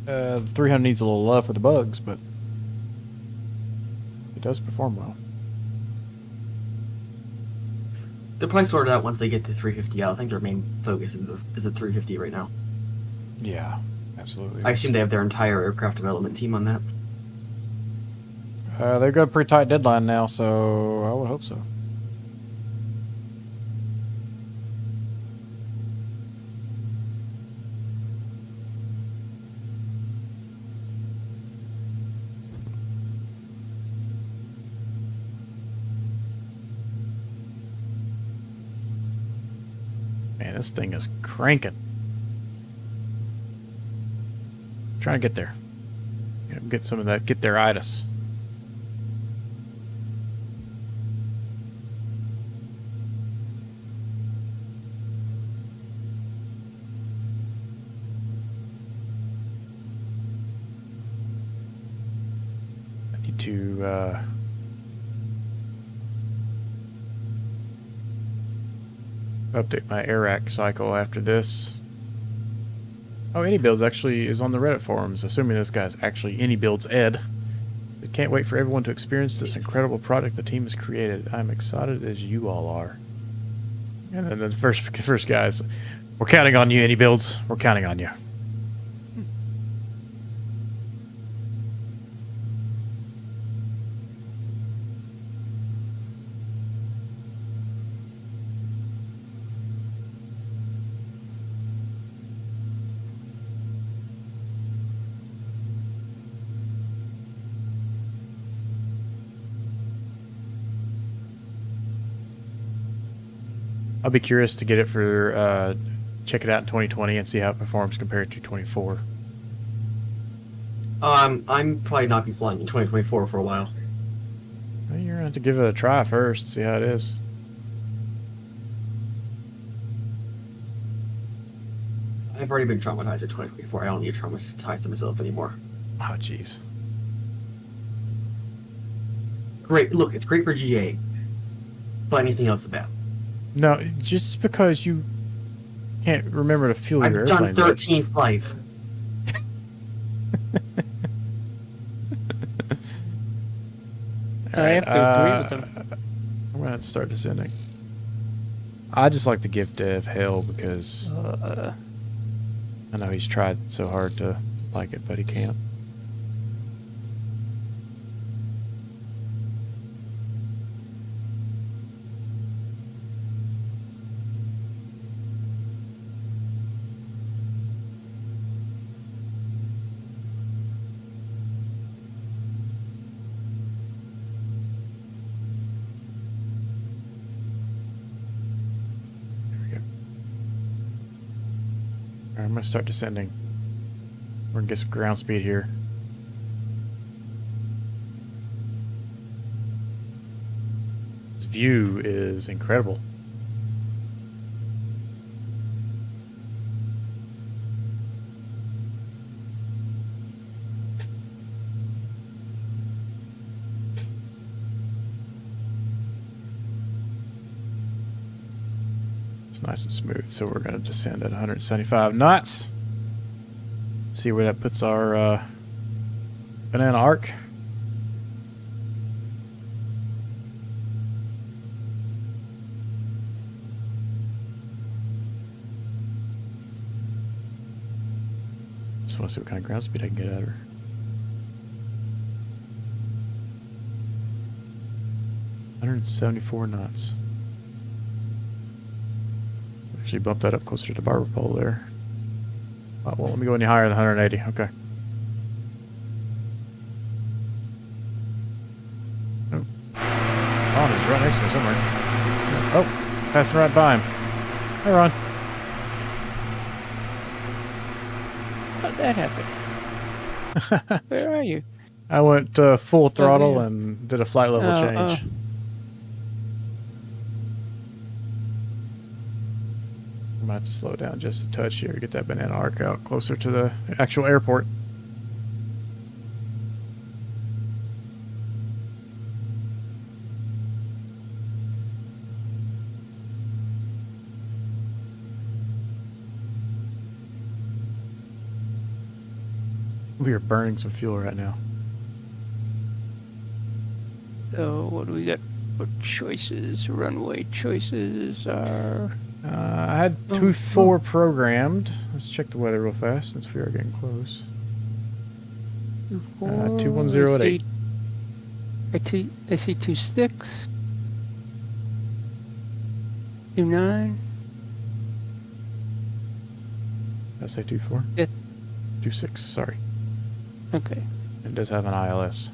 The 300 needs a little love for the bugs, but it does perform well. They'll probably sort it out once they get the 350 out. I think their main focus is the 350 right now. Yeah, absolutely. I assume they have their entire aircraft development team on that. They've got a pretty tight deadline now, so I would hope so. Man, this thing is cranking. I'm trying to get there. Get some of that, get there itis. To update my AirRack cycle after this. Oh, AnyBuilds actually is on the Reddit forums, assuming this guy's actually AnyBuilds Ed. I can't wait for everyone to experience this incredible product the team has created. I'm excited as you all are. And then the first guys, we're counting on you, AnyBuilds. We're counting on you. I'll be curious to get it for check it out in 2020 and see how it performs compared to 24. I'm probably not be flying in 2024 for a while. Well, you're gonna have to give it a try first, see how it is. I've already been traumatized in 2024. I don't need to traumatize myself anymore. Oh, jeez. Great. Look, it's great for GA. But anything else about? No, just because you can't remember to fuel your I've done airplane. 13 flights. I have to agree with them. I'm gonna have to start descending. I just like to give Dev hell because I know he's tried so hard to like it, but he can't. Alright, I'm gonna start descending. We're gonna get some ground speed here. This view is incredible. It's nice and smooth, so we're going to descend at 175 knots. See where that puts our banana arc. Just want to see what kind of ground speed I can get at her. $174 knots. Actually bump that up closer to the barber pole there. Well, let me go any higher than 180. Okay. Oh, Ron is right next to me somewhere. Oh, passing right by him. Hey, Ron. How'd that happen? Where are you? I went full throttle yeah. and did a flight level change. I might have to slow down just a touch here, get that banana arc out closer to the actual airport. We are burning some fuel right now. So what do we got for choices? Runway choices are... I had 2-4 programmed. Let's check the weather real fast since we are getting close. 210 at 8. I see 26. 29. Did I say 2-4? Yeah. 2-6, sorry. Okay. It does have an ILS.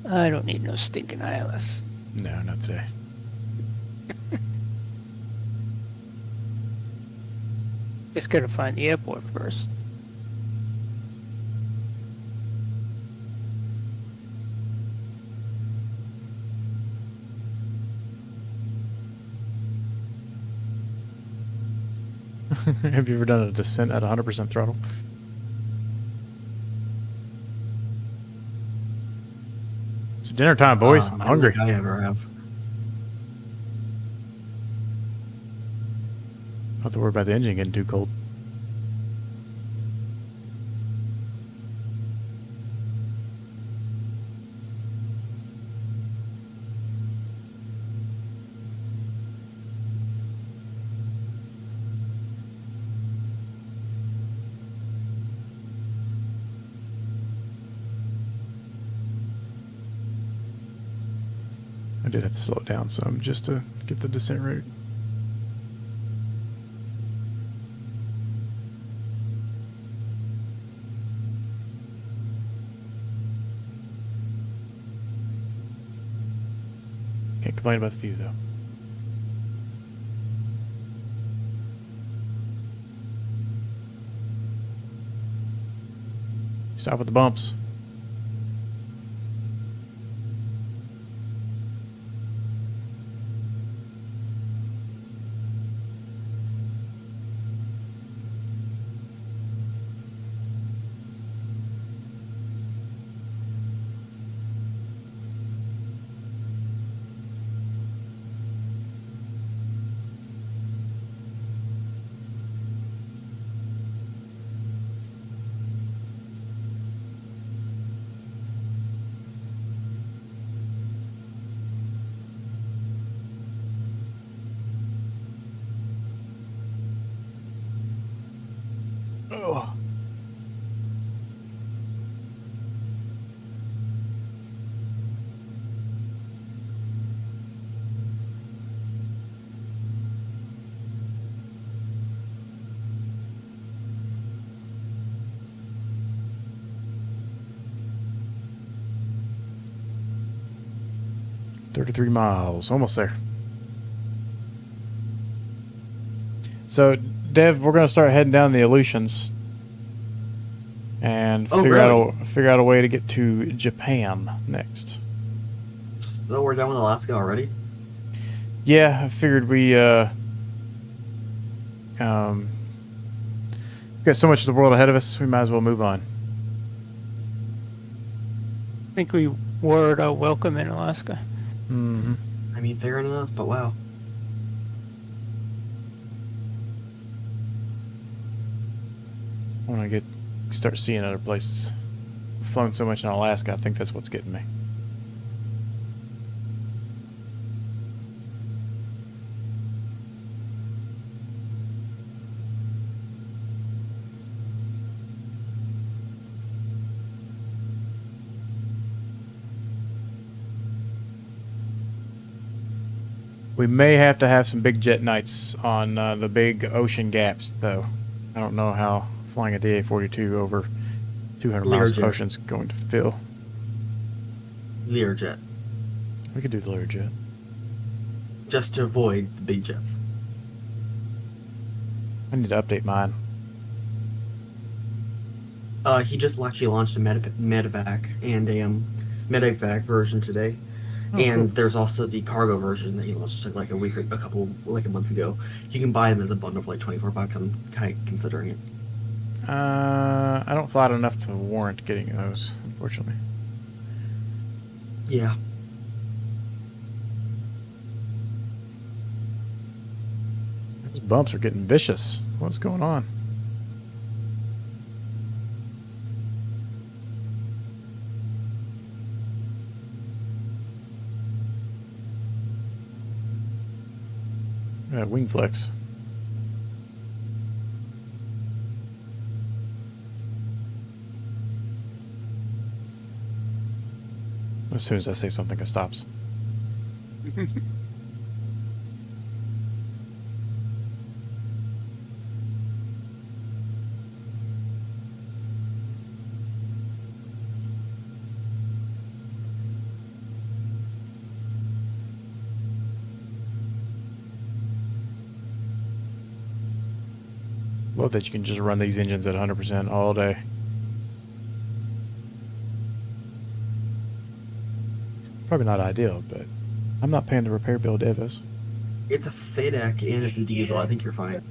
I don't need no stinking ILS. No, not today. Just gotta find the airport first. Have you ever done a descent at 100% throttle? It's dinner time, boys. I'm hungry. I don't think I ever have. Don't have to worry about the engine getting too cold. I did have to slow it down some just to get the descent route. Can't complain about the view, though. Stop with the bumps. Oh. "33 miles, almost there." So, Dev, we're gonna start heading down the Aleutians and Oh, figure really? out a way to get to Japan next. So we're done with Alaska already? Yeah, I figured we um, got so much of the world ahead of us. We might as well move on. I think we were welcome in Alaska. Mm-hmm. I mean, fair enough, but wow. I want to start seeing other places. I've flown so much in Alaska. I think that's what's getting me. We may have to have some big jet nights on the big ocean gaps, though. I don't know how flying a DA42 over 200 miles of Learjet. ocean is going to feel. Learjet. We could do the Learjet. Just to avoid the big jets. I need to update mine. He just actually launched a medevac and a medevac version today. Oh, And cool. there's also the cargo version that he launched like a month ago. You can buy them as a bundle for like $24. I'm kind of considering it. I don't fly it enough to warrant getting those, unfortunately. Yeah. Those bumps are getting vicious. What's going on? Wing flex. As soon as I say something, it stops. Love that you can just run these engines at 100% all day. Probably not ideal, but I'm not paying the repair bill Dev is. It's a FADQ and it's a diesel. I think you're fine.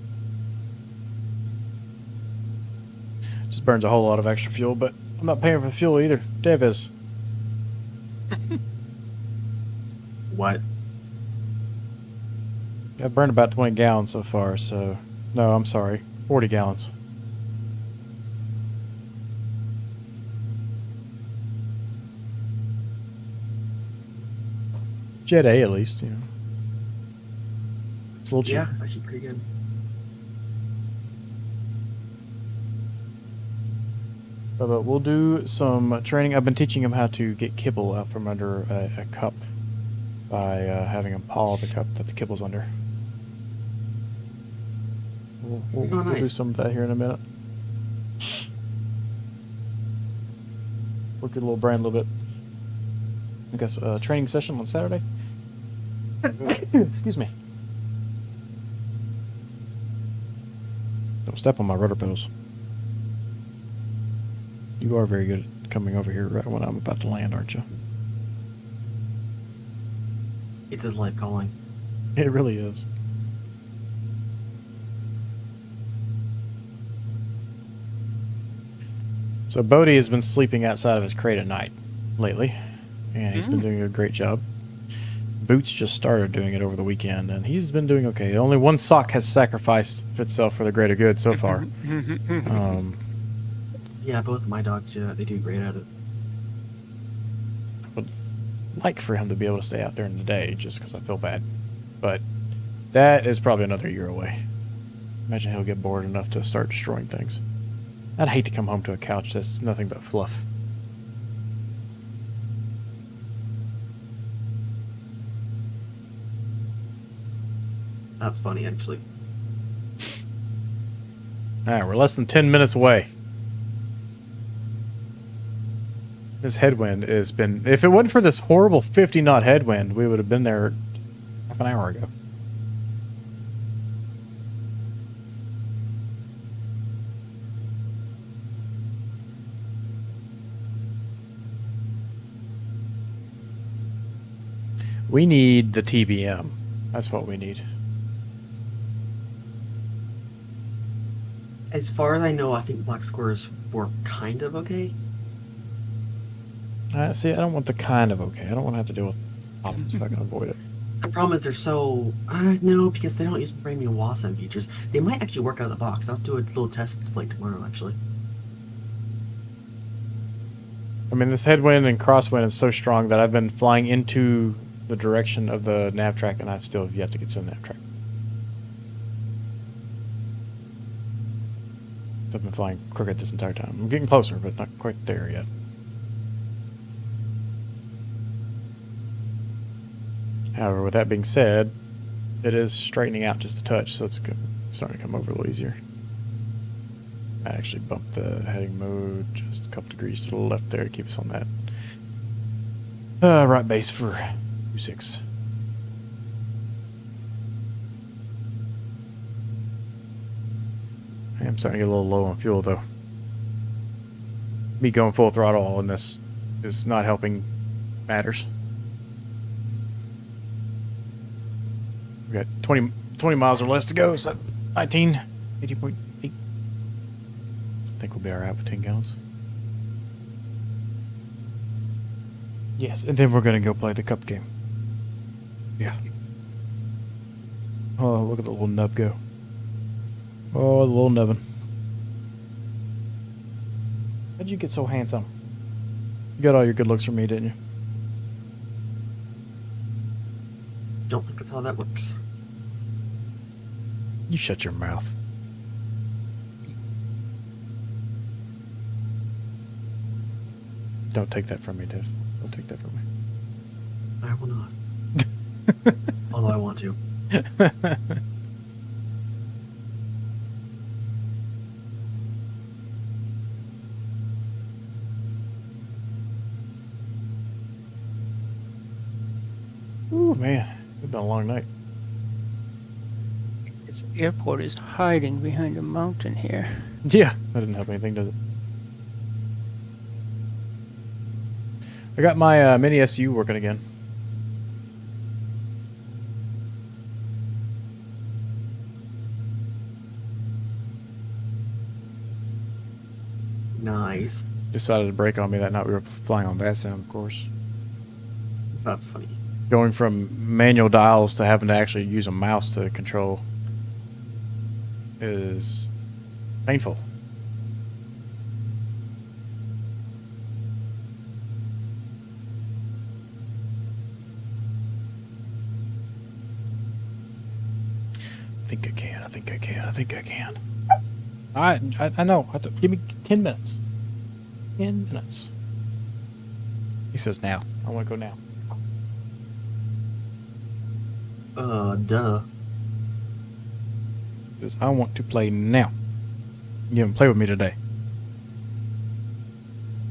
Just burns a whole lot of extra fuel, but I'm not paying for the fuel either. Dev is. What? I've burned about 20 gallons so far, so... No, I'm sorry. 40 gallons. Jet A, at least, you know. It's a little Yeah, cheaper. actually pretty good. But we'll do some training. I've been teaching him how to get kibble out from under a cup by having him paw the cup that the kibble's under. We'll do Nice. some of that here in a minute. Work your little brain a little bit. I guess a training session on Saturday. Excuse me. Don't step on my rudder pedals. You are very good at coming over here right when I'm about to land, aren't you? It's his life calling. It really is. So Bodie has been sleeping outside of his crate at night lately, and he's been doing a great job. Boots just started doing it over the weekend, and he's been doing okay. Only one sock has sacrificed itself for the greater good so far. Yeah, both of my dogs, they do great at it. I would like for him to be able to stay out during the day, just because I feel bad. But that is probably another year away. Imagine he'll get bored enough to start destroying things. I'd hate to come home to a couch that's nothing but fluff. That's funny, actually. Alright, we're less than 10 minutes away. This headwind has been... If it wasn't for this horrible 50-knot headwind, we would have been there half an hour ago. We need the TBM. That's what we need. As far as I know, I think black squares were kind of okay. See, I don't want the kind of okay. I don't want to have to deal with problems if I can avoid it. The problem is they're so... no, because they don't use brand new WASM features. They might actually work out of the box. I'll do a little test flight tomorrow, actually. I mean, this headwind and crosswind is so strong that I've been flying into the direction of the nav track, and I've still yet to get to the nav track. I've been flying crooked this entire time. I'm getting closer, but not quite there yet. However, with that being said, it is straightening out just a touch, so it's starting to come over a little easier. I actually bumped the heading mode just a couple degrees to the left there to keep us on that right base for 26. I am starting to get a little low on fuel, though. Me going full throttle on this is not helping matters. We got 20 miles or less to go. So 19, 18.8. I think we'll be alright with 10 gallons. Yes, and then we're gonna go play the cup game. Yeah. Oh, look at the little nub go. Oh, the little nubbin. How'd you get so handsome? You got all your good looks from me, didn't you? Don't think that's how that works. You shut your mouth. Don't take that from me, Dave. Don't take that from me. I will not. Although I want to. Ooh, man. It's been a long night. This airport is hiding behind a mountain here. Yeah, that didn't help anything, does it? I got my mini SU working again. Nice. Decided to break on me that night. We were flying on VASM, of course. That's funny. Going from manual dials to having to actually use a mouse to control is painful. I think I can. I think I can. I think I can. I know. Give me 10 minutes. 10 minutes. He says now. I want to go now. Duh. He says, I want to play now. You haven't played with me today.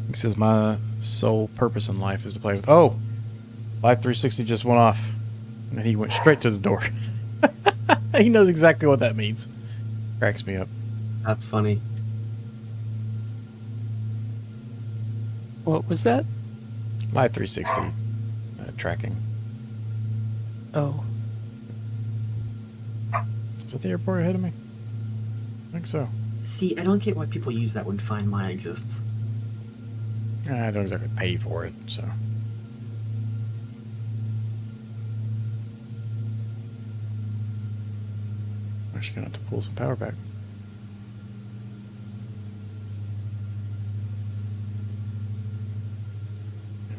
He says, my sole purpose in life is to play with... Oh! Life 360 just went off. And he went straight to the door. He knows exactly what that means. Cracks me up. That's funny. What was that? Live 360 tracking. Oh. Is that the airport ahead of me? I think so. See, I don't get why people use that when Find My exists. I don't exactly pay for it, so. I'm just gonna have to pull some power back.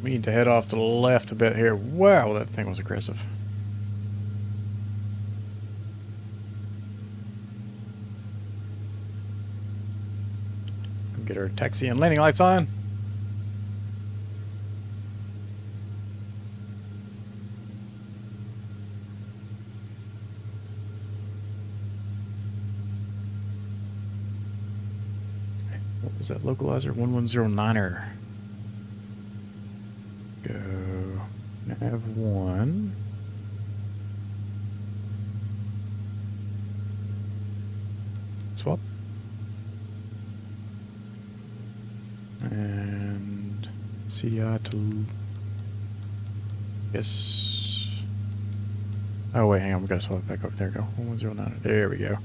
We need to head off to the left a bit here. Wow, that thing was aggressive. Get our taxi and landing lights on. What was that localizer? 1109er. Go. Nav 1. Swap. And CDI to. Yes. Oh, wait, hang on. We gotta swap it back over. There we go. 1109. There we go.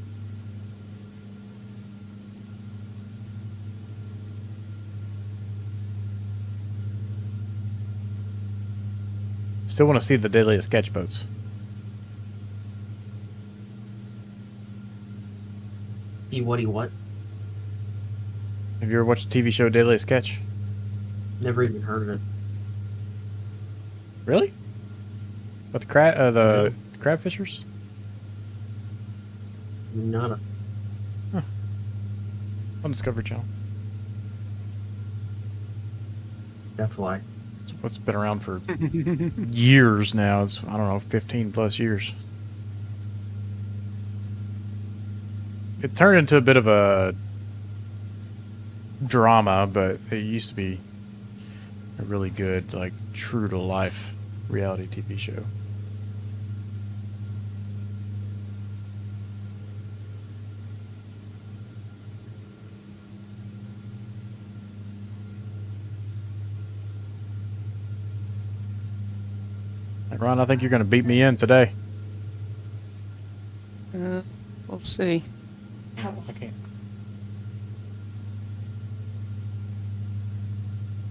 Still want to see the deadliest sketch boats. What? Have you ever watched the TV show Deadliest Catch? Never even heard of it. Really? About the crab fishers? Nada. On Discovery Channel. That's why. It's been around for years now. It's, I don't know, 15 plus years. It turned into a bit of a drama, but it used to be a really good, like, true to life reality TV show. Like, Ron, I think you're going to beat me in today. We'll see. I can't.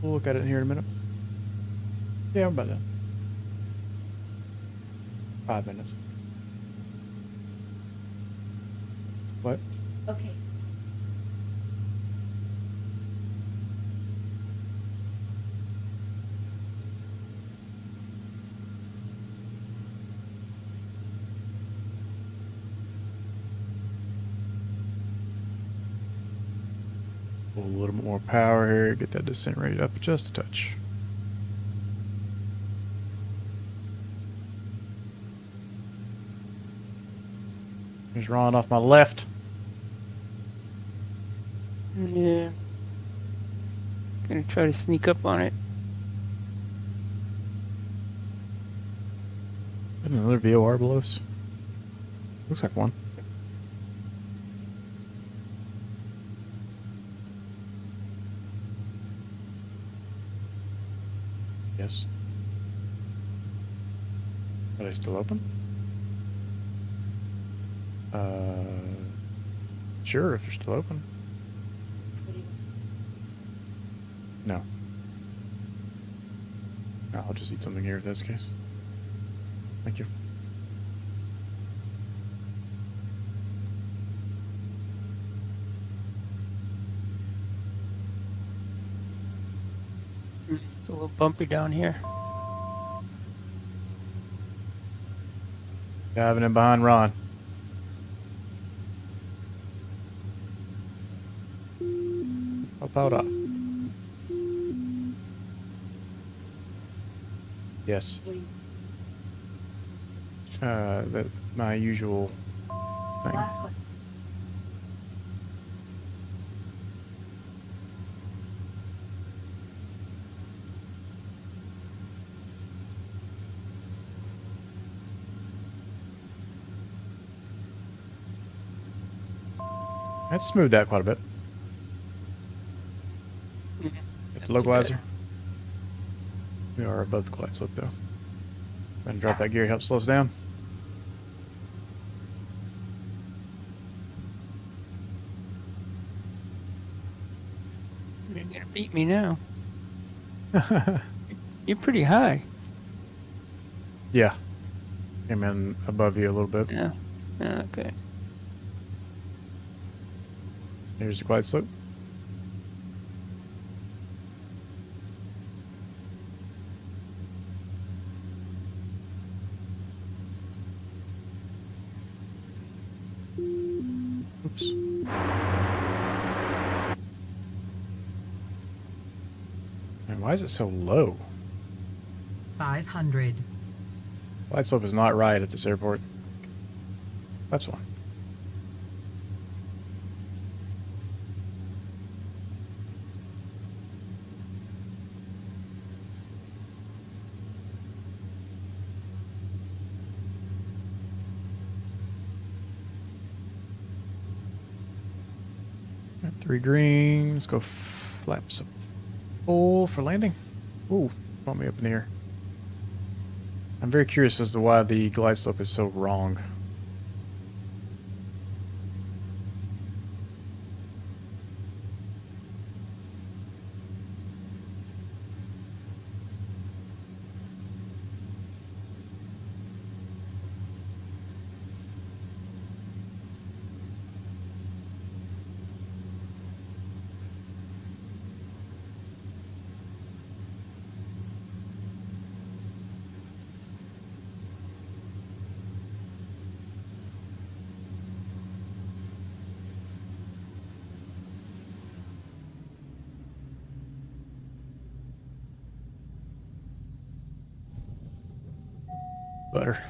We'll look at it in here in a minute. Yeah, I'm about done. 5 minutes. What? Okay. Pull a little bit more power here, get that descent rate up just a touch. Here's Ron off my left. Yeah. Gonna try to sneak up on it. Isn't another VOR below us? Looks like one. Yes. Are they still open? Sure, if they're still open. No. No, I'll just eat something here if that's the case. Thank you. It's a little bumpy down here. Diving in behind Ron. Up out up. Yes. That my usual thing. Last one. Let's smooth that quite a bit. Get the localizer. We are above the glide slope though. Go ahead and drop that gear, help slow us down. You're gonna beat me now. You're pretty high. Yeah. Came in above you a little bit. Yeah. Okay. Here's the glide slope. Oops. And why is it so low? 500. Glide slope is not right at this airport. That's one. Got 3 green. Let's go flaps up full for landing. Ooh, bump me up in the air. I'm very curious as to why the glide slope is so wrong. Butter.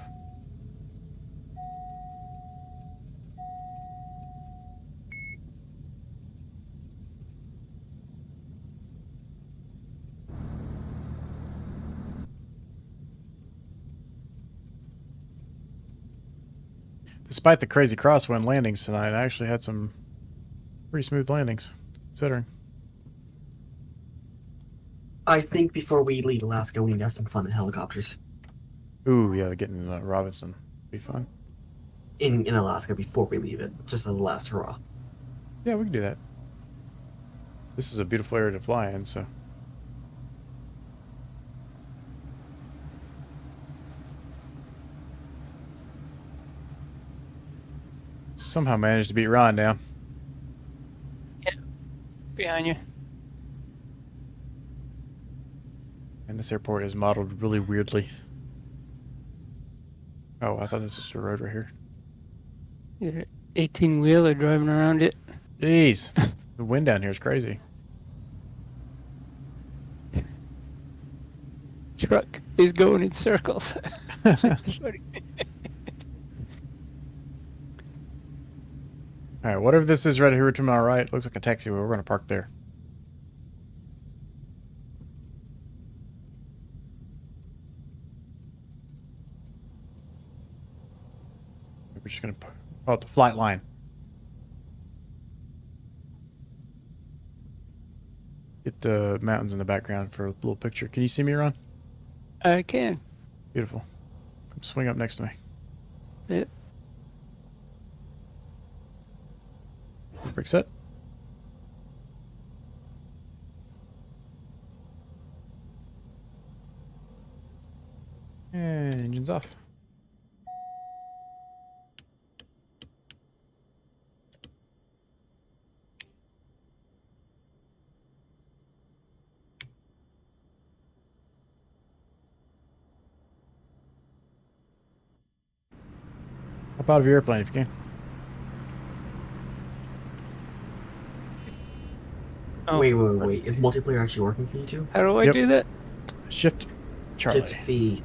Despite the crazy crosswind landings tonight, I actually had some pretty smooth landings, considering. I think before we leave Alaska, we need to have some fun in helicopters. Ooh, yeah, getting Robinson. Be fun. In Alaska before we leave it, just as a last hurrah. Yeah, we can do that. This is a beautiful area to fly in, so. Somehow managed to beat Ron down. Behind you. And this airport is modeled really weirdly. Oh, I thought this was a road right here. You're 18-wheeler driving around it. Jeez. The wind down here is crazy. Truck is going in circles. Alright, whatever this is right here to my right, looks like a taxiway. We're going to park there. We're just going to call it the flight line. Get the mountains in the background for a little picture. Can you see me, Ron? I can. Beautiful. Come swing up next to me. Yep. Brake set. And engine's off. Hop out of your airplane if you can. Oh, Wait. Is multiplayer actually working for you two? How do I Yep. do that? Shift Charlie. Shift C.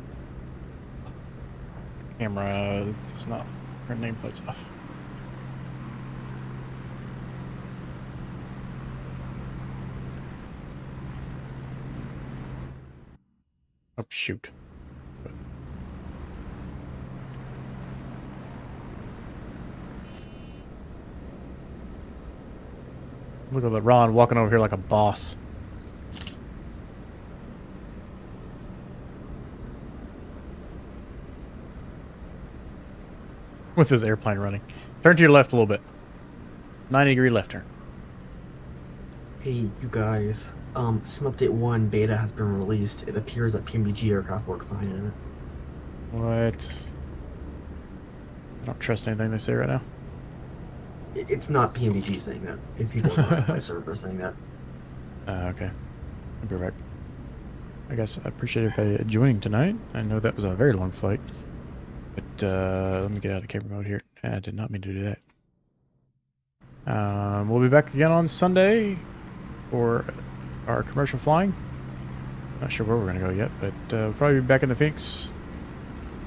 Camera does not turn nameplates off. Oh, shoot. Look at Ron walking over here like a boss. With his airplane running. Turn to your left a little bit. 90-degree left turn. Hey, you guys. Sim Update 1 beta has been released. It appears that PMDG aircraft work fine in it. What? I don't trust anything they say right now. It's not PMDG saying that. It's people by servers saying that. Okay. I'll be right back. I guess I appreciate everybody joining tonight. I know that was a very long flight. But let me get out of the camera mode here. I did not mean to do that. We'll be back again on Sunday for our commercial flying. Not sure where we're going to go yet, but we'll probably be back in the Phoenix.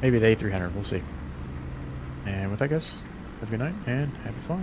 Maybe the A300. We'll see. And with that, guys, have a good night and happy flying.